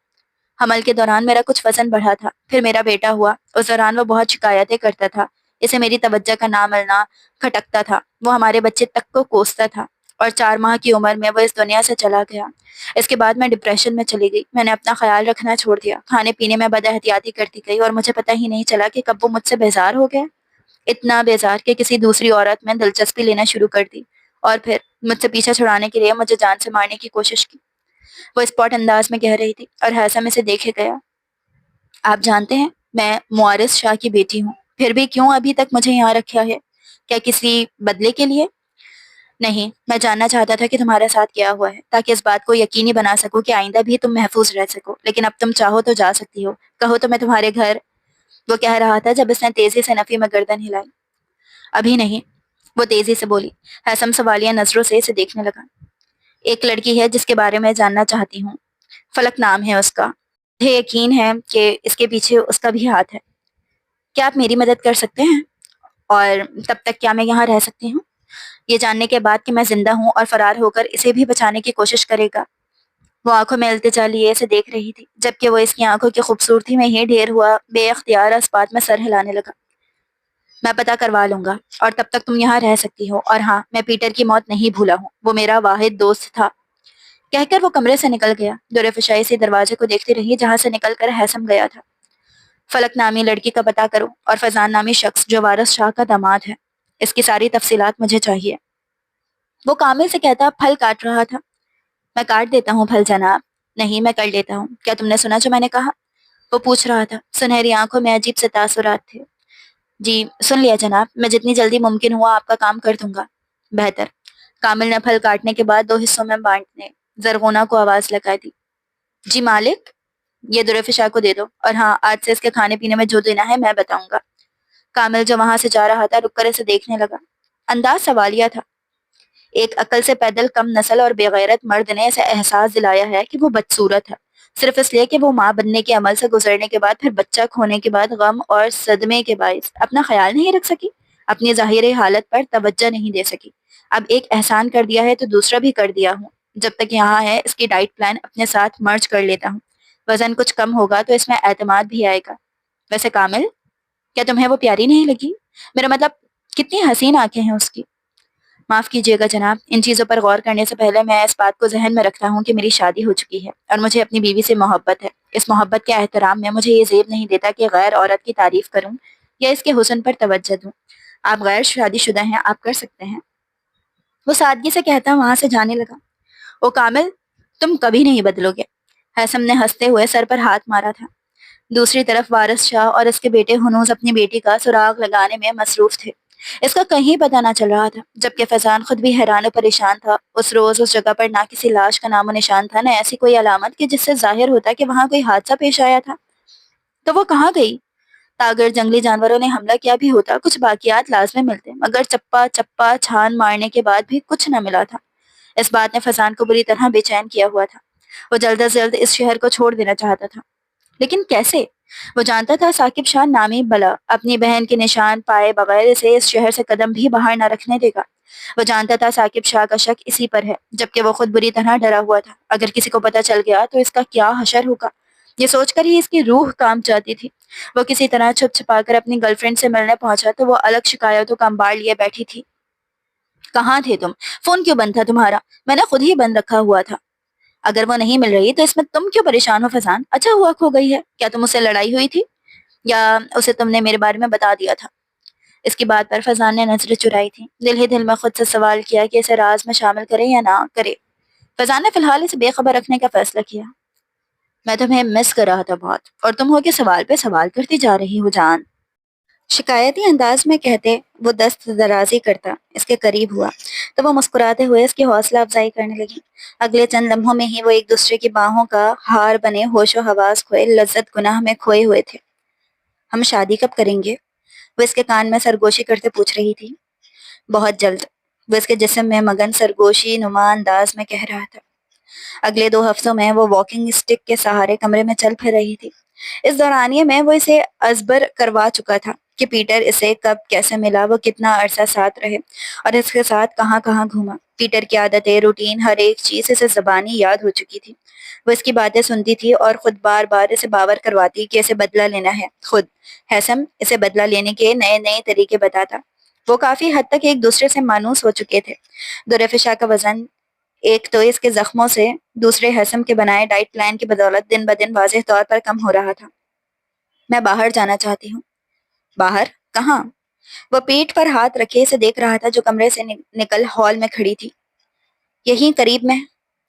حمل کے دوران میرا کچھ وزن بڑھا تھا، پھر میرا بیٹا ہوا۔ اس دوران وہ بہت شکایتیں کرتا تھا، اسے میری توجہ کا نہ ملنا کھٹکتا تھا۔ وہ ہمارے بچے تک کو کوستا تھا اور 4 ماہ کی عمر میں وہ اس دنیا سے چلا گیا۔ اس کے بعد میں ڈپریشن میں چلی گئی۔ میں نے اپنا خیال رکھنا چھوڑ دیا، کھانے پینے میں بد احتیاطی کرتی گئی اور مجھے پتہ ہی نہیں چلا کہ کب وہ مجھ سے بیزار ہو گیا۔ اتنا بیزار کہ کسی دوسری عورت میں دلچسپی لینا شروع کر دی اور پھر مجھ سے پیچھا چھڑانے کے لیے مجھے جان سے مارنے کی کوشش کی۔ وہ اسپاٹ انداز میں کہہ رہی تھی اور حسم اسے دیکھے گیا۔ آپ جانتے ہیں میں معارض شاہ کی بیٹی ہوں، پھر بھی کیوں ابھی تک مجھے یہاں رکھا ہے؟ کیا کسی بدلے کے لیے؟ نہیں، میں جاننا چاہتا تھا کہ تمہارے ساتھ کیا ہوا ہے تاکہ اس بات کو یقینی بنا سکوں کہ آئندہ بھی تم محفوظ رہ سکو۔ لیکن اب تم چاہو تو جا سکتی ہو، کہو تو میں تمہارے گھر۔ وہ کہہ رہا تھا جب اس نے تیزی سے نفی میں گردن ہلائی۔ ابھی نہیں، وہ تیزی سے بولی۔ حسم سوالیہ نظروں سے اسے دیکھنے لگا۔ ایک لڑکی ہے جس کے بارے میں جاننا چاہتی ہوں، فلک نام ہے اس کا۔ مجھے یقین ہے کہ اس کے پیچھے اس کا بھی ہاتھ ہے۔ کیا آپ میری مدد کر سکتے ہیں؟ اور تب تک کیا میں یہاں رہ سکتی ہوں؟ یہ جاننے کے بعد کہ میں زندہ ہوں اور فرار ہو کر اسے بھی بچانے کی کوشش کرے گا۔ وہ آنکھوں میں التجا لیے اسے دیکھ رہی تھی جبکہ وہ اس کی آنکھوں کی خوبصورتی میں ہی ڈھیر ہوا بے اختیار اس بات میں سر ہلانے لگا۔ میں پتہ کروا لوں گا اور تب تک تم یہاں رہ سکتی ہو۔ اور ہاں، میں پیٹر کی موت نہیں بھولا ہوں، وہ میرا واحد دوست تھا۔ کہہ کر وہ کمرے سے نکل گیا۔ دور فشائی سے دروازے کو دیکھتی رہی جہاں سے نکل کر حسم گیا تھا۔ فلک نامی لڑکی کا پتہ کرو اور فیضان نامی شخص جو وارث شاہ کا داماد ہے، اس کی ساری تفصیلات مجھے چاہیے۔ وہ کامل سے کہتا پھل کاٹ رہا تھا۔ میں کاٹ دیتا ہوں پھل جناب۔ نہیں، میں کر لیتا ہوں۔ کیا تم نے سنا جو میں نے کہا؟ وہ پوچھ رہا تھا۔ سنہری آنکھوں میں عجیب سے تاثرات تھے۔ جی سن لیا جناب، میں جتنی جلدی ممکن ہوا آپ کا کام کر دوں گا۔ بہتر۔ کامل نے پھل کاٹنے کے بعد 2 حصوں میں بانٹنے زرغونہ کو آواز لگا دی۔ جی مالک، یہ درفشا کو دے دو، اور ہاں آج سے اس کے کھانے پینے میں جو دینا ہے میں بتاؤں گا۔ کامل جو وہاں سے جا رہا تھا رک کر اسے دیکھنے لگا۔ انداز سوالیہ تھا۔ ایک عقل سے پیدل کم نسل اور بے غیرت مرد نے اسے احساس دلایا ہے کہ وہ بدصورت ہے، صرف اس لیے کہ وہ ماں بننے کے عمل سے گزرنے کے بعد پھر بچہ کھونے کے بعد غم اور صدمے کے باعث اپنا خیال نہیں رکھ سکی، اپنی ظاہری حالت پر توجہ نہیں دے سکی۔ اب ایک احسان کر دیا ہے تو دوسرا بھی کر دیا ہوں۔ جب تک یہاں ہے اس کی ڈائٹ پلان اپنے ساتھ مرج کر لیتا ہوں۔ وزن کچھ کم ہوگا تو اس میں اعتماد بھی آئے گا۔ ویسے کامل، کیا تمہیں وہ پیاری نہیں لگی؟ میرا مطلب کتنی حسین آنکھیں ہیں اس کی۔ معاف کیجیے گا جناب، ان چیزوں پر غور کرنے سے پہلے میں اس بات کو ذہن میں رکھتا ہوں کہ میری شادی ہو چکی ہے اور مجھے اپنی بیوی سے محبت ہے۔ اس محبت کے احترام میں مجھے یہ زیب نہیں دیتا کہ غیر عورت کی تعریف کروں یا اس کے حسن پر توجہ دوں۔ آپ غیر شادی شدہ ہیں، آپ کر سکتے ہیں۔ وہ سادگی سے کہتا وہاں سے جانے لگا۔ او کامل، تم کبھی نہیں بدلو گے۔ حسم نے ہنستے ہوئے سر پر ہاتھ مارا تھا۔ دوسری طرف وارث شاہ اور اس کے بیٹے ہنوز اپنی بیٹی کا سراغ لگانے میں مصروف تھے۔ اس کا کہیں پتہ نہ چل رہا تھا، جبکہ فیضان خود بھی حیران و پریشان تھا۔ اس روز اس جگہ پر نہ کسی لاش کا نام و نشان تھا، نہ ایسی کوئی علامت کہ جس سے ظاہر ہوتا کہ وہاں کوئی حادثہ پیش آیا تھا۔ تو وہ کہاں گئی؟ اگر جنگلی جانوروں نے حملہ کیا بھی ہوتا کچھ باقیات لازمی ملتے، مگر چپا چپا چھان مارنے کے بعد بھی کچھ نہ ملا تھا۔ اس بات نے فضان کو بری طرح بے چین کیا ہوا تھا۔ وہ جلد از جلد اس شہر کو چھوڑ دینا چاہتا تھا، لیکن کیسے؟ وہ جانتا تھا ثاقب شاہ نامی بلا اپنی بہن کے نشان پائے بغیر اسے اس شہر سے قدم بھی باہر نہ رکھنے دے گا۔ وہ جانتا تھا ثاقب شاہ کا شک اسی پر ہے، جبکہ وہ خود بری طرح ڈرا ہوا تھا۔ اگر کسی کو پتہ چل گیا تو اس کا کیا حشر ہوگا، یہ سوچ کر ہی اس کی روح کام چاہتی تھی۔ وہ کسی طرح چھپ چھپا کر اپنی گرل فرینڈ سے ملنے پہنچا تو وہ الگ شکایتوں کا انبار لیے بیٹھی تھی۔ کہاں تھے تم؟ فون کیوں بند تھا تمہارا؟ میں نے خود ہی بند رکھا ہوا تھا۔ اگر وہ نہیں مل رہی تو اس میں تم کیوں پریشان ہو فضان؟ اچھا ہوا کھو گئی ہے، کیا تم اس سے لڑائی ہوئی تھی یا اسے تم نے میرے بارے میں بتا دیا تھا؟ اس کی بات پر فضان نے نظریں چرائی تھی، دل ہی دل میں خود سے سوال کیا کہ اسے راز میں شامل کرے یا نہ کرے۔ فضان نے فی الحال اسے بے خبر رکھنے کا فیصلہ کیا۔ میں تمہیں مس کر رہا تھا بہت، اور تم ہو کہ سوال پہ سوال کرتی جا رہی ہو جان۔ شکایتی انداز میں کہتے وہ دست درازی کرتا اس کے قریب ہوا تو وہ مسکراتے ہوئے اس کی حوصلہ افزائی کرنے لگی۔ اگلے چند لمحوں میں ہی وہ ایک دوسرے کی باہوں کا ہار بنے ہوش و حواس کھوئے لذت گناہ میں کھوئے ہوئے تھے۔ ہم شادی کب کریں گے؟ وہ اس کے کان میں سرگوشی کرتے پوچھ رہی تھی۔ بہت جلد، وہ اس کے جسم میں مگن سرگوشی نما انداز میں کہہ رہا تھا۔ اگلے 2 ہفتوں میں وہ واکنگ اسٹک کے سہارے کمرے میں چل پھر رہی تھی۔ اس دورانیے میں وہ اسے ازبر کروا چکا تھا کہ پیٹر اسے کب کیسے ملا، وہ کتنا عرصہ ساتھ رہے اور اس کے ساتھ کہاں کہاں گھوما۔ پیٹر کی عادتیں، روٹین، ہر ایک چیز اسے زبانی یاد ہو چکی تھی۔ وہ اس کی باتیں سنتی تھی اور خود بار بار اسے باور کرواتی کہ اسے بدلہ لینا ہے۔ خود ہیثم اسے بدلہ لینے کے نئے نئے طریقے بتاتا۔ وہ کافی حد تک ایک دوسرے سے مانوس ہو چکے تھے۔ درفشا کا وزن ایک تو اس کے زخموں سے، دوسرے ہیثم کے بنائے ڈائٹ پلان کی بدولت دن بدن واضح طور پر کم ہو رہا تھا۔ میں باہر جانا چاہتی ہوں۔ باہر؟ کہاں؟ وہ پیٹھ پر ہاتھ رکھے اسے دیکھ رہا تھا جو کمرے سے نکل ہال میں کھڑی تھی۔ یہیں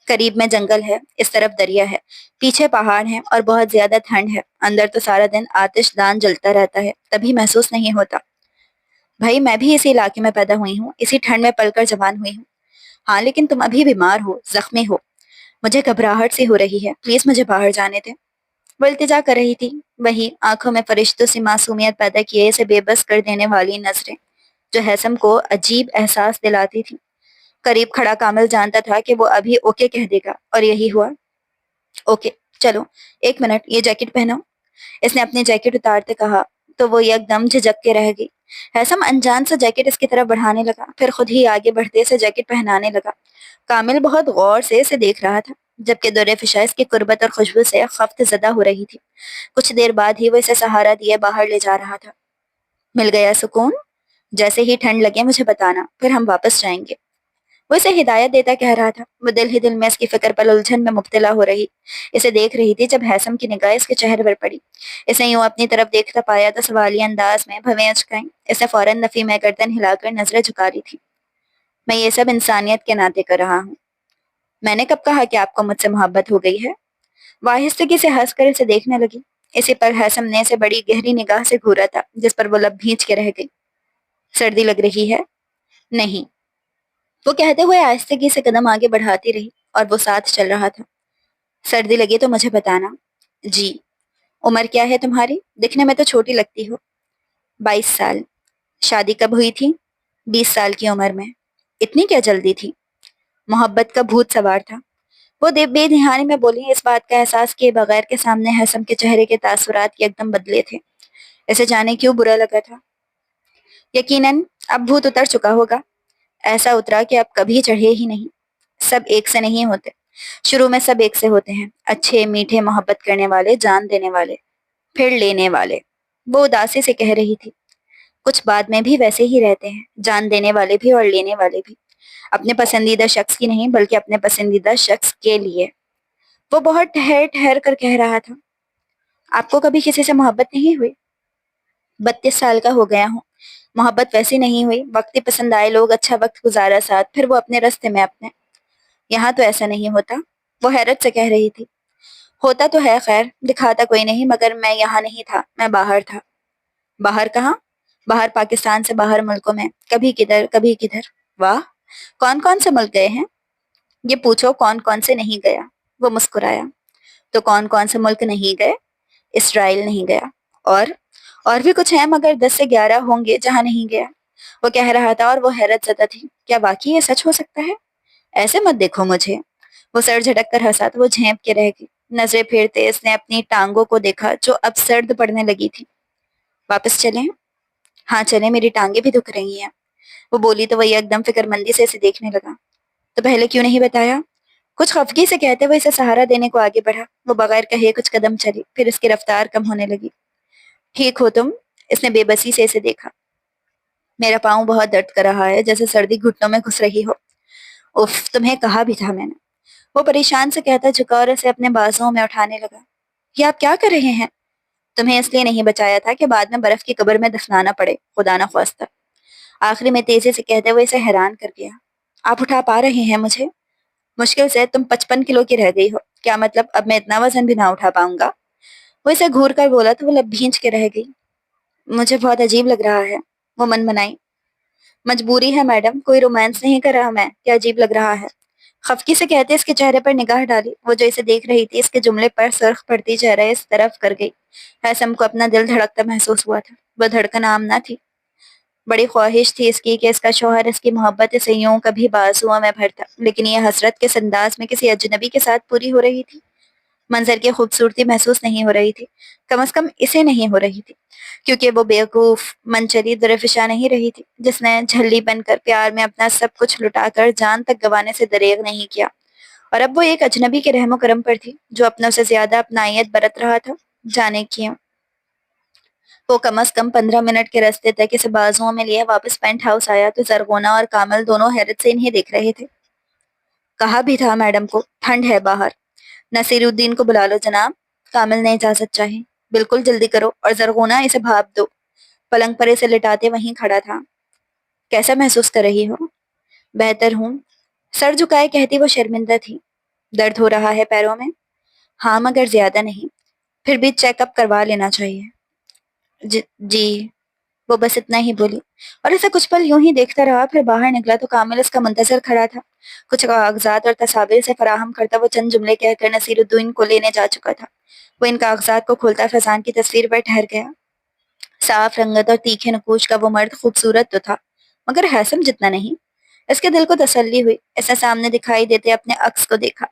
قریب میں جنگل ہے، اس طرف دریا ہے، پیچھے پہاڑ ہیں اور بہت زیادہ ٹھنڈ ہے۔ اندر تو سارا دن آتش دان جلتا رہتا ہے، تبھی محسوس نہیں ہوتا۔ بھائی میں بھی اسی علاقے میں پیدا ہوئی ہوں، اسی ٹھنڈ میں پل کر جوان ہوئی ہوں۔ ہاں لیکن تم ابھی بیمار ہو، زخمی ہو، مجھے گھبراہٹ سی ہو رہی ہے، پلیز مجھے باہر جانے دیں۔ وہ التجا کر رہی تھی، وہی آنکھوں میں فرشتوں سی معصومیت پیدا کیے اسے بے بس کر دینے والی نظریں جو ہیثم کو عجیب احساس دلاتی تھی۔ قریب کھڑا کامل جانتا تھا کہ وہ ابھی اوکے کہہ دے گا، اور یہی ہوا۔ اوکے چلو 1 منٹ، یہ جیکٹ پہنو۔ اس نے اپنی جیکٹ اتارتے کہا تو وہ یک دم جھجک کے رہ گئی۔ ہیثم انجان سے جیکٹ اس کی طرف بڑھانے لگا، پھر خود ہی آگے بڑھتے اسے جیکٹ پہنانے لگا۔ کامل بہت غور سے اسے دیکھ رہا تھا، جبکہ درفشا اس کی قربت اور خوشبو سے خفت زدہ ہو رہی تھی۔ کچھ دیر بعد ہی وہ اسے سہارا دیے باہر لے جا رہا تھا۔ مل گیا سکون؟ جیسے ہی ٹھنڈ لگے مجھے بتانا، پھر ہم واپس جائیں گے۔ وہ اسے ہدایت دیتا کہہ رہا تھا۔ وہ دل ہی دل میں اس کی فکر پر الجھن میں مبتلا ہو رہی اسے دیکھ رہی تھی جب ہیثم کی نگاہ اس کے چہرے پر پڑی۔ اسے یوں اپنی طرف دیکھتا پایا تو سوالیہ انداز میں بھویں اچکائیں۔ اس نے فوراً نفی میں گردن ہلا کر نظریں جھکا لی تھی۔ میں یہ سب انسانیت کے ناطے کر رہا ہوں۔ میں نے کب کہا کہ آپ کو مجھ سے محبت ہو گئی ہے؟ وہ آہستگی سے ہنس کر اسے دیکھنے لگی۔ اسی پر ہیثم نے اسے بڑی گہری نگاہ سے گھورا تھا جس پر وہ لب بھینچ کے رہ گئی۔ سردی لگ رہی ہے؟ نہیں، وہ کہتے ہوئے آہستگی سے قدم آگے بڑھاتی رہی اور وہ ساتھ چل رہا تھا۔ سردی لگی تو مجھے بتانا۔ جی۔ عمر کیا ہے تمہاری؟ دکھنے میں تو چھوٹی لگتی ہو۔ 22 سال۔ شادی کب ہوئی تھی؟ 20 سال کی عمر میں۔ اتنی کیا جلدی تھی؟ محبت کا بھوت سوار تھا۔ وہ بے دھیانی میں بولی، اس بات کا احساس کیے بغیر کے سامنے ہیثم کے چہرے کے تاثرات یکدم بدلے تھے۔ اسے جانے کیوں برا لگا تھا؟ یقیناً اب بھوت اتر چکا ہوگا، ایسا اترا کہ اب کبھی چڑھے ہی نہیں۔ سب ایک سے نہیں ہوتے، شروع میں سب ایک سے ہوتے ہیں، اچھے میٹھے محبت کرنے والے، جان دینے والے، پھر لینے والے۔ وہ اداسی سے کہہ رہی تھی۔ کچھ بعد میں بھی ویسے ہی رہتے ہیں، جان دینے والے بھی اور لینے والے بھی، اپنے پسندیدہ شخص کی نہیں بلکہ اپنے پسندیدہ شخص کے لیے۔ وہ بہت ٹھہر ٹھہر کر کہہ رہا تھا۔ آپ کو کبھی کسی سے محبت نہیں ہوئی؟ 32 سال کا ہو گیا ہوں، محبت ویسی نہیں ہوئی، وقتی پسند آئے لوگ، اچھا وقت گزارا ساتھ، پھر وہ اپنے رستے میں اپنے۔ یہاں تو ایسا نہیں ہوتا، وہ حیرت سے کہہ رہی تھی۔ ہوتا تو ہے، خیر دکھاتا کوئی نہیں، مگر میں یہاں نہیں تھا، میں باہر تھا۔ باہر کہاں؟ باہر پاکستان سے باہر ملکوں میں، کبھی کدھر کبھی کدھر۔ واہ، کون کون سے ملک گئے ہیں؟ یہ پوچھو کون کون سے نہیں گیا۔ وہ مسکرایا۔ تو کون کون سے ملک نہیں گئے؟ اسرائیل نہیں گیا، اور اور بھی کچھ ہے مگر 10 سے 11 ہوں گے جہاں نہیں گیا، وہ کہہ رہا تھا اور وہ حیرت زدہ تھی۔ کیا واقعی یہ سچ ہو سکتا ہے؟ ایسے مت دیکھو مجھے۔ وہ سر جھٹک کر ہنسا تو وہ جھینپ کے رہ گئی۔ نظریں پھیرتے اس نے اپنی ٹانگوں کو دیکھا جو اب سرد پڑنے لگی تھی۔ واپس چلیں؟ ہاں چلیں، میری ٹانگیں بھی دکھ رہی ہیں۔ وہ بولی تو وہ ایک دم فکر مندی سے اسے دیکھنے لگا۔ تو پہلے کیوں نہیں بتایا؟ کچھ خفگی سے کہتے ہوئے اسے سہارا دینے کو آگے بڑھا۔ وہ بغیر کہے کچھ قدم چلی، پھر اس کی رفتار کم ہونے لگی۔ ٹھیک ہو تم؟ اس نے بے بسی سے اسے دیکھا۔ میرا پاؤں بہت درد کر رہا ہے، جیسے سردی گھٹنوں میں گھس رہی ہو۔ اف، تمہیں کہا بھی تھا میں نے۔ وہ پریشان سے کہتا جھکا اور اسے اپنے بازوؤں میں اٹھانے لگا۔ یہ آپ کیا کر رہے ہیں؟ تمہیں اس لیے نہیں بچایا تھا کہ بعد میں برف کی قبر میں دفنانا پڑے، خدا نہ خواستہ۔ آخری میں تیزی سے کہتے ہوئے اسے حیران کر گیا۔ آپ اٹھا پا رہے ہیں مجھے؟ مشکل سے، تم 55 کلو کی رہ گئی ہو، کیا مطلب اب میں اتنا وزن بھی نہ اٹھا پاؤں گا؟ وہ اسے گھور کر بولا تو وہ لب بھینچ کے رہ گئی۔ مجھے بہت عجیب لگ رہا ہے، وہ من منائی۔ مجبوری ہے میڈم، کوئی رومانس نہیں کر رہا میں کہ عجیب لگ رہا ہے۔ خفکی سے کہتے اس کے چہرے پر نگاہ ڈالی۔ وہ جو اسے دیکھ رہی تھی اس کے جملے پر سرخ پڑتی چہرہ اس طرف کر گئی۔ ہیثم کو اپنا دل دھڑکتا محسوس ہوا تھا۔ وہ دھڑکن عام نہ تھی۔ بڑی خواہش تھی اس کی کہ اس کا شوہر اس کی محبت اسے یوں کبھی بازوؤں میں بھرتا، لیکن یہ حسرت کس انداز میں کسی اجنبی کے ساتھ پوری ہو رہی تھی؟ منظر کی خوبصورتی محسوس نہیں ہو رہی تھی، کم از کم اسے نہیں ہو رہی تھی، کیونکہ وہ بیوقوف منچلی درفشا نہیں رہی تھی جس نے جھلی بن کر پیار میں اپنا سب کچھ لٹا کر جان تک گنوانے سے دریغ نہیں کیا، اور اب وہ ایک اجنبی کے رحم و کرم پر تھی جو اپنوں سے زیادہ اپنائیت برت رہا تھا۔ جانے کیوں وہ کم از کم 15 منٹ کے راستے تک اسے بازوؤں میں لیے واپس پینٹ ہاؤس آیا تو زرغونہ اور کامل دونوں حیرت سے انہیں دیکھ رہے تھے۔ کہا بھی تھا میڈم کو ٹھنڈ ہے باہر۔ نصیر الدین کو بلا لو جناب، کامل نے اجازت چاہی۔ بالکل جلدی کرو، اور زرغونہ اسے بھاپ دو۔ پلنگ پر اسے لٹاتے وہیں کھڑا تھا۔ کیسا محسوس کر رہی ہو؟ بہتر ہوں، سر جھکائے کہتی وہ شرمندہ تھی۔ درد ہو رہا ہے پیروں میں؟ ہاں مگر زیادہ نہیں، پھر بھی چیک اپ کروا لینا چاہیے۔ جی، وہ بس اتنا ہی بولی اور اسے کچھ پل یوں ہی دیکھتا رہا، پھر باہر نکلا تو کامل اس کا منتظر کھڑا تھا۔ کچھ کاغذات اور تصاویر سے فراہم کرتا وہ چند جملے کہہ کر نصیر الدین کو لینے جا چکا تھا۔ وہ ان کاغذات کو کھولتا فضان کی تصویر پر ٹھہر گیا۔ صاف رنگت اور تیکھے نقوش کا وہ مرد خوبصورت تو تھا، مگر ہیثم جتنا نہیں۔ اس کے دل کو تسلی ہوئی۔ اس نے سامنے دکھائی دیتے اپنے عکس کو دیکھا۔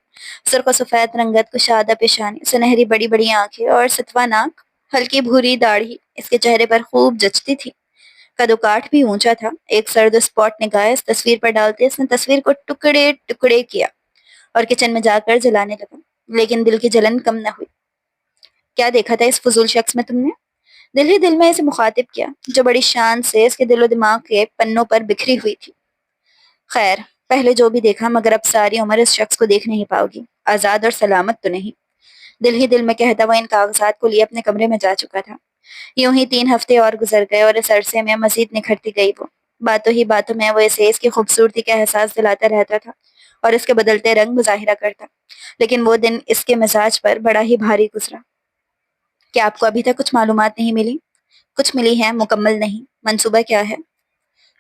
سرخ و سفید رنگت، کشادہ پیشانی، سنہری بڑی بڑی آنکھیں اور ستوا ناک، ہلکی بھوری داڑھی اس کے چہرے پر خوب جچتی تھی۔ قد و کاٹ بھی اونچا تھا۔ ایک سرد اسپاٹ نگاہ اس تصویر پر ڈالتے اس نے تصویر کو ٹکڑے ٹکڑے کیا اور کچن میں جا کر جلانے لگا، لیکن دل کی جلن کم نہ ہوئی۔ کیا دیکھا تھا اس فضول شخص میں تم نے؟ دل ہی دل میں اسے مخاطب کیا، جو بڑی شان سے اس کے دل و دماغ کے پنوں پر بکھری ہوئی تھی۔ خیر، پہلے جو بھی دیکھا، مگر اب ساری عمر اس شخص کو دیکھ نہیں پاؤ گی، آزاد اور سلامت تو نہیں۔ دل ہی دل میں کہتا وہ ان کاغذات کو لیے اپنے کمرے میں جا چکا تھا۔ یوں ہی 3 ہفتے اور گزر گئے اور اس عرصے میں مزید نکھرتی گئی وہ۔ باتوں ہی باتوں میں وہ اسے اس کی خوبصورتی کا احساس دلاتا رہتا تھا اور اس کے بدلتے رنگ مظاہرہ کرتا، لیکن وہ دن اس کے مزاج پر بڑا ہی بھاری گزرا۔ کیا آپ کو ابھی تک کچھ معلومات نہیں ملی؟ کچھ ملی ہیں، مکمل نہیں۔ منصوبہ کیا ہے؟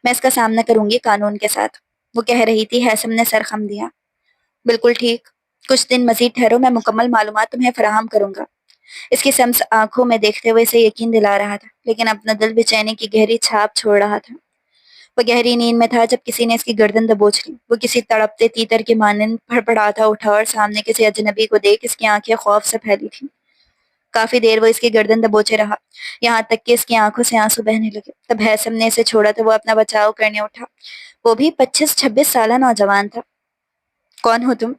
میں اس کا سامنا کروں گی قانون کے ساتھ، وہ کہہ رہی تھی۔ ہیثم نے سر خم دیا۔ بالکل ٹھیک، کچھ دن مزید ٹھہرو، میں مکمل معلومات تمہیں فراہم کروں گا۔ اس کی سمس آنکھوں میں دیکھتے ہوئے اسے یقین دلا رہا تھا، لیکن اپنا دل بے چینی کی گہری چھاپ چھوڑ رہا تھا۔ وہ گہری نیند میں تھا جب کسی نے اس کی گردن دبوچ لی۔ وہ کسی تڑپتے تیتر کے مانند پھڑپڑاتا اٹھا اور سامنے کسی اجنبی کو دیکھ اس کی آنکھیں خوف سے پھیلی تھیں۔ کافی دیر وہ اس کی گردن دبوچے رہا، یہاں تک کہ اس کی آنکھوں سے آنسو بہنے لگے۔ تب ہیثم نے اسے چھوڑا تو وہ اپنا بچاؤ کرنے اٹھا۔ وہ بھی 25-26 سالہ نوجوان تھا۔ کون ہو تم؟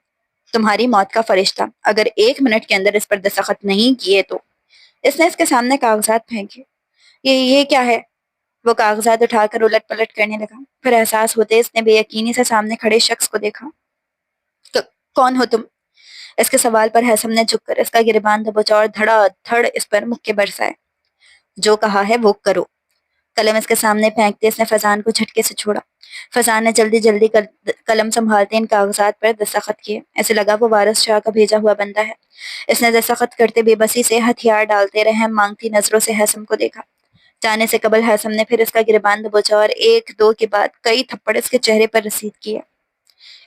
تمہاری موت کا فرشتہ، اگر 1 منٹ کے اندر اس پر دستخط نہیں کیے تو۔ اس نے اس کے سامنے کاغذات پھینکے۔ یہ کیا ہے؟ وہ کاغذات اٹھا کر الٹ پلٹ کرنے لگا، پھر احساس ہوتے اس نے بے یقینی سے سامنے کھڑے شخص کو دیکھا۔ کون ہو تم؟ اس کے سوال پر ہیثم نے جھک کر اس کا گریبان دبوچا اور دھڑا دھڑ اس پر مکے برسائے۔ جو کہا ہے وہ کرو۔ قلم اس کے سامنے پھینکتے اس نے فضان کو جھٹکے سے چھوڑا۔ فضان نے جلدی جلدی قلم سنبھالتے ان کاغذات پر دستخط کیے۔ ایسے لگا وہ وارث شاہ کا بھیجا ہوا بندہ ہے۔ اس نے دستخط کرتے بے بسی سے ہتھیار ڈالتے رحم مانگتی نظروں سے ہیثم کو دیکھا۔ جانے سے قبل ہیثم نے پھر اس کا گریبان دبوچا اور 1-2 کے بعد کئی تھپڑ اس کے چہرے پر رسید کیے۔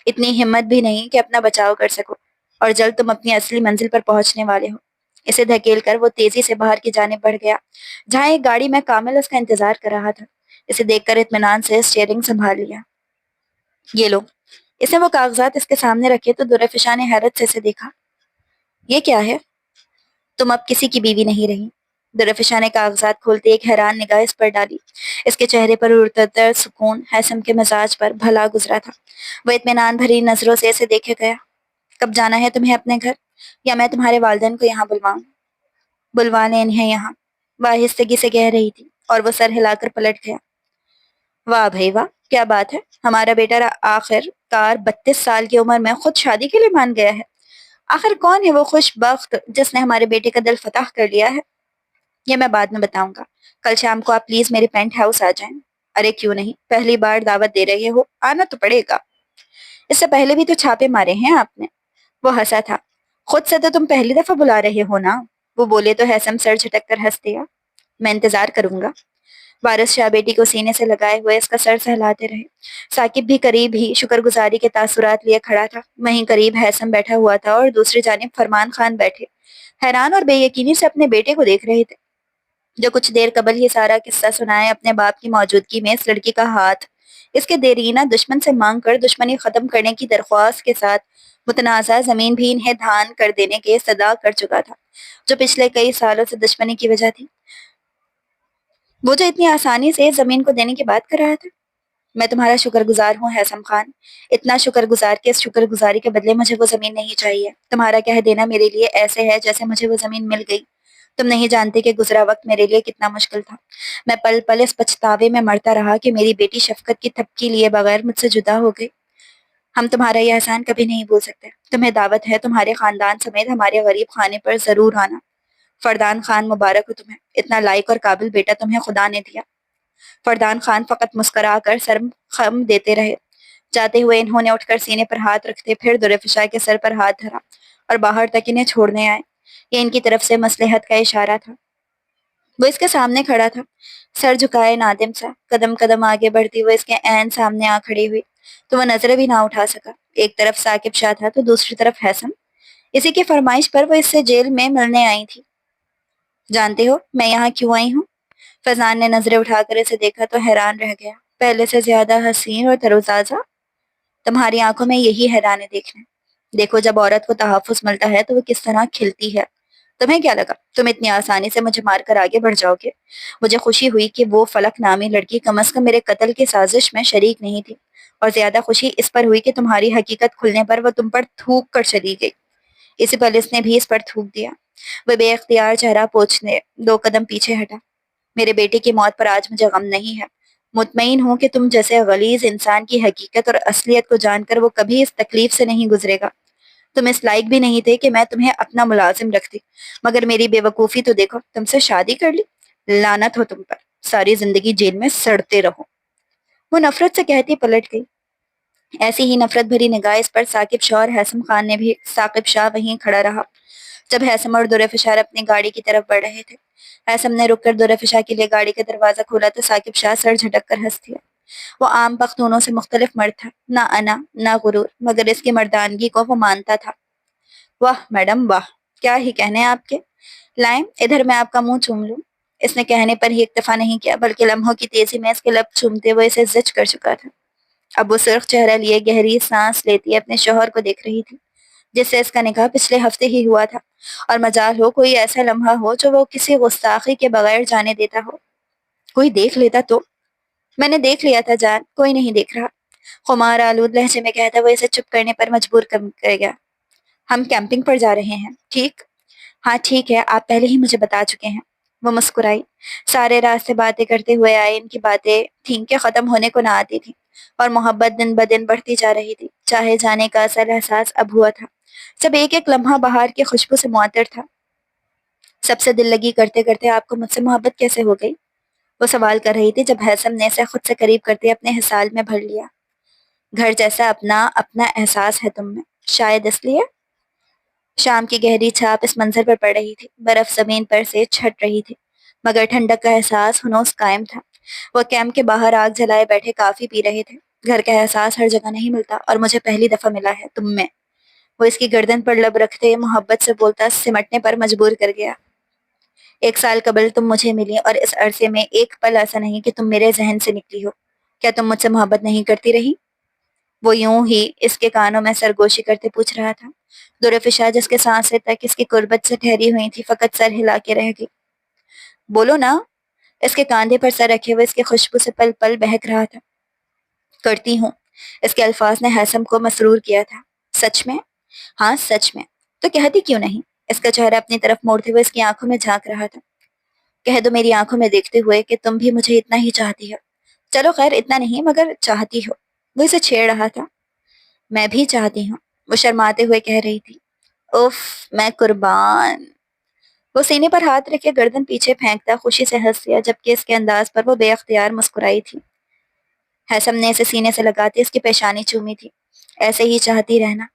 اتنی ہمت بھی نہیں کہ اپنا بچاؤ کر سکو، اور جلد تم اپنی اصلی منزل پر پہنچنے والے ہو۔ اسے دھکیل کر وہ تیزی سے باہر کی جانب بڑھ گیا جہاں ایک گاڑی میں کامل اس کا انتظار کر رہا تھا۔ اسے دیکھ کر اطمینان سے اسٹیئرنگ سنبھال لیا۔ یہ لو۔ اس نے وہ کاغذات اس کے سامنے رکھے تو درفشا نے حیرت سے اسے دیکھا۔ یہ کیا ہے؟ تم اب کسی کی بیوی نہیں رہی۔ درفشا نے کاغذات کھولتے ایک حیران نگاہ اس پر ڈالی۔ اس کے چہرے پر ارتر سکون ہیثم کے مزاج پر بھلا گزرا تھا۔ وہ اطمینان بھری نظروں سے اسے دیکھے گیا۔ کب جانا ہے تمہیں اپنے گھر، یا میں تمہارے والدین کو یہاں بلواؤں؟ بلوا لیں انہیں یہاں، وہ آہستگی سے کہہ رہی تھی اور وہ سر ہلا کر پلٹ گیا۔ واہ بھائی واہ، کیا بات ہے، ہمارا بیٹا آخر کار 32 سال کی عمر میں خود شادی کے لیے مان گیا ہے۔ آخر کون ہے وہ خوش بخت جس نے ہمارے بیٹے کا دل فتح کر لیا ہے؟ یہ میں بعد میں بتاؤں گا، کل شام کو آپ پلیز میرے پینٹ ہاؤس آ جائیں۔ ارے کیوں نہیں، پہلی بار دعوت دے رہے ہو، آنا تو پڑے گا۔ اس سے پہلے بھی تو چھاپے مارے ہیں آپ نے۔ وہ ہنسا تھا۔ خود سے تو تم پہلی دفعہ بلا رہے ہو نا؟ وہ بولے تو ہیثم سر جھٹک کر ہنس دیا۔ میں انتظار کروں گا۔ وارث شاہ بیٹی کو سینے سے لگائے ہوئے اس کا سر سہلاتے رہے۔ ثاقب بھی قریب ہی شکر گزاری کے تاثرات لیے کھڑا تھا۔ وہیں قریب ہیثم بیٹھا ہوا تھا اور دوسری جانب فرمان خان بیٹھے حیران اور بے یقینی سے اپنے بیٹے کو دیکھ رہے تھے، جو کچھ دیر قبل یہ سارا قصہ سنائے اپنے باپ کی موجودگی میں اس لڑکی کا ہاتھ اس کے دیرینہ دشمن سے مانگ کر دشمنی ختم کرنے کی درخواست کے ساتھ متنازع زمین بھی انہیں دھان کر دینے کے صدا کر چکا تھا، جو پچھلے کئی سالوں سے دشمنی کی وجہ تھی، وہ جو اتنی آسانی سے اس زمین کو دینے کی بات کر رہا تھا۔ میں تمہارا شکر گزار ہوں ہیثم خان، اتنا شکر گزار کہ اس شکر گزاری کے بدلے مجھے وہ زمین نہیں چاہیے۔ تمہارا کہہ دینا میرے لیے ایسے ہے جیسے مجھے وہ زمین مل گئی۔ تم نہیں جانتے کہ گزرا وقت میرے لیے کتنا مشکل تھا۔ میں پل پل اس پچھتاوے میں مرتا رہا کہ میری بیٹی شفقت کی تھپکی لیے بغیر مجھ سے جدا ہو گئی۔ ہم تمہارا یہ احسان کبھی نہیں بھول سکتے۔ تمہیں دعوت ہے تمہارے خاندان سمیت ہمارے غریب خانے پر ضرور آنا۔ فردان خان مبارک ہو تمہیں، اتنا لائق اور قابل بیٹا تمہیں خدا نے دیا۔ فردان خان فقط مسکرا کر سر خم دیتے رہے۔ جاتے ہوئے انہوں نے اٹھ کر سینے پر ہاتھ رکھتے پھر درفشا کے سر پر ہاتھ دھرا اور باہر تک انہیں چھوڑنے آئے۔ یہ ان کی طرف سے مصلحت کا اشارہ تھا۔ وہ اس کے سامنے کھڑا تھا، سر جھکائے نادم سا، قدم قدم آگے بڑھتی ہوئے اس کے عین سامنے آ کھڑی ہوئی تو وہ نظریں بھی نہ اٹھا سکا۔ ایک طرف ثاقب شاہ تھا تو دوسری طرف ہیثم۔ اسی کی فرمائش پر وہ اس سے جیل میں ملنے آئی تھی۔ جانتے ہو میں یہاں کیوں آئی ہوں؟ فیضان نے نظریں اٹھا کر اسے دیکھا تو حیران رہ گیا۔ پہلے سے زیادہ حسین اور تروتازہ؟ تمہاری آنکھوں میں یہی حیران دیکھنا۔ دیکھو جب عورت کو تحفظ ملتا ہے تو وہ کس طرح کھلتی ہے۔ تمہیں کیا لگا تم اتنی آسانی سے مجھے مار کر آگے بڑھ جاؤ گے؟ مجھے خوشی ہوئی کہ وہ فلک نامی لڑکی کم از کم میرے قتل کی سازش میں شریک نہیں تھی، اور زیادہ خوشی اس پر ہوئی کہ تمہاری حقیقت کھلنے پر وہ تم پر تھوک کر چلی گئی۔ اسی پر اس نے بھی اس پر تھوک دیا۔ وہ بے اختیار چہرہ پوچھنے 2 قدم پیچھے ہٹا۔ میرے بیٹے کی موت پر آج مجھے غم نہیں ہے۔ مطمئن ہوں کہ تم جیسے غلیظ انسان کی حقیقت اور اصلیت کو جان کر وہ کبھی اس تکلیف سے نہیں گزرے گا۔ تم اس لائق بھی نہیں تھے کہ میں تمہیں اپنا ملازم رکھتی، مگر میری بے وقوفی تو دیکھو، تم سے شادی کر لی۔ لعنت ہو تم پر، ساری زندگی جیل میں سڑتے رہو۔ وہ نفرت سے کہتی پلٹ گئی۔ ایسی ہی نفرت بھری نگاہ اس پر ثاقب شاہ اور ہیثم خان نے بھی۔ ثاقب شاہ وہیں کھڑا رہا جب ہیثم اور درفشار اپنی گاڑی کی طرف بڑھ رہے تھے۔ ہیثم نے رک کر درفشا کے لیے گاڑی کا دروازہ کھولا تو ثاقب شاہ سر جھٹک کر ہنس دیا۔ وہ عام پختونوں سے مختلف مرد تھا، نہ انا نہ غرور، مگر اس کی مردانگی کو وہ مانتا تھا۔ واہ میڈم واہ، کیا ہی کہنے آپ کے، لائیں ادھر میں آپ کا منہ چوم لوں۔ اس نے کہنے پر ہی اکتفا نہیں کیا بلکہ لمحوں کی تیزی میں اس کے لب چومتے ہوئے اسے زچ کر چکا تھا۔ اب وہ سرخ چہرہ لیے گہری سانس لیتی اپنے شوہر کو دیکھ رہی تھی، جس سے اس کا نکاح پچھلے ہفتے ہی ہوا تھا، اور مجال ہو کوئی ایسا لمحہ ہو جو وہ کسی گستاخی کے بغیر جانے دیتا ہو۔ کوئی دیکھ لیتا تو؟ میں نے دیکھ لیا تھا جان، کوئی نہیں دیکھ رہا، خمار آلود لہجے میں کہتا وہ اسے چپ کرنے پر مجبور کر گیا۔ ہم کیمپنگ پر جا رہے ہیں، ٹھیک؟ ہاں ٹھیک ہے، آپ پہلے ہی مجھے بتا چکے ہیں۔ وہ مسکرائی۔ سارے راستے باتیں کرتے ہوئے آئے، ان کی باتیں تھیں کہ ختم ہونے کو نہ آتی تھی، اور محبت دن بدن بڑھتی جا رہی تھی۔ چاہے جانے کا اصل احساس اب ہوا تھا، جب ایک ایک لمحہ بہار کی خوشبو سے معطر تھا۔ سب سے دل لگی کرتے کرتے آپ کو مجھ سے محبت کیسے ہو گئی؟ وہ سوال کر رہی تھی جب ہیثم نے اسے خود سے قریب کرتے اپنے حصال میں بھر لیا۔ گھر جیسا اپنا اپنا احساس ہے تم میں، شاید اس لیے۔ شام کی گہری چھاپ اس منظر پر پڑ رہی تھی، برف زمین پر سے چھٹ رہی تھی، مگر ٹھنڈک کا احساس ہنوز قائم تھا۔ وہ کیمپ کے باہر آگ جلائے بیٹھے کافی پی رہے تھے۔ گھر کا احساس ہر جگہ نہیں ملتا، اور مجھے پہلی دفعہ ملا ہے تم میں۔ وہ اس کی گردن پر لب رکھتے محبت سے بولتا سمٹنے پر مجبور کر گیا۔ 1 سال قبل تم مجھے ملی اور اس عرصے میں ایک پل ایسا نہیں کہ تم میرے ذہن سے نکلی ہو۔ کیا تم مجھ سے محبت نہیں کرتی رہی؟ وہ یوں ہی اس کے کانوں میں سرگوشی کرتے پوچھ رہا تھا۔ درفشا جس کے سانسیں تک اس کی قربت سے ٹھہری ہوئی تھی فقط سر ہلا کے رہ گئی۔ بولو نا۔ اس کے کاندھے پر سر رکھے ہوئے اس کی خوشبو سے پل پل بہک رہا تھا۔ کرتی ہوں۔ اس کے الفاظ نے حیثم کو مسرور کیا تھا۔ سچ میں؟ ہاں سچ میں۔ تو کہتی کیوں نہیں؟ اس کا چہرہ اپنی طرف موڑتے ہوئے اس کی آنکھوں میں جھانک رہا تھا۔ کہہ دو میری آنکھوں میں دیکھتے ہوئے کہ تم بھی مجھے اتنا ہی چاہتی ہو۔ چلو خیر اتنا نہیں مگر چاہتی ہو۔ وہ اسے چھیڑ رہا تھا۔ میں بھی چاہتی ہوں، وہ شرماتے ہوئے کہہ رہی تھی۔ اف میں قربان۔ وہ سینے پر ہاتھ رکھے گردن پیچھے پھینکتا خوشی سے ہنس دیا جبکہ اس کے انداز پر وہ بے اختیار مسکرائی تھی۔ حیثم نے اسے سینے سے لگاتے اس کی پیشانی چومی تھی۔ ایسے ہی چاہتی رہنا۔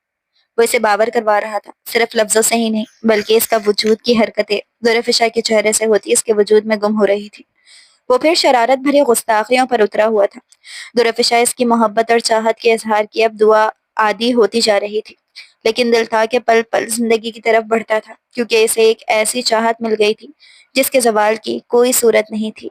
وہ اسے باور کروا رہا تھا، صرف لفظوں سے ہی نہیں بلکہ اس کا وجود کی حرکتیں درفشا کے چہرے سے ہوتی اس کے وجود میں گم ہو رہی تھی۔ وہ پھر شرارت بھری گستاخیوں پر اترا ہوا تھا۔ درفشا اس کی محبت اور چاہت کے اظہار کی اب دعا عادی ہوتی جا رہی تھی، لیکن دل تھا کہ پل پل زندگی کی طرف بڑھتا تھا کیونکہ اسے ایک ایسی چاہت مل گئی تھی جس کے زوال کی کوئی صورت نہیں تھی۔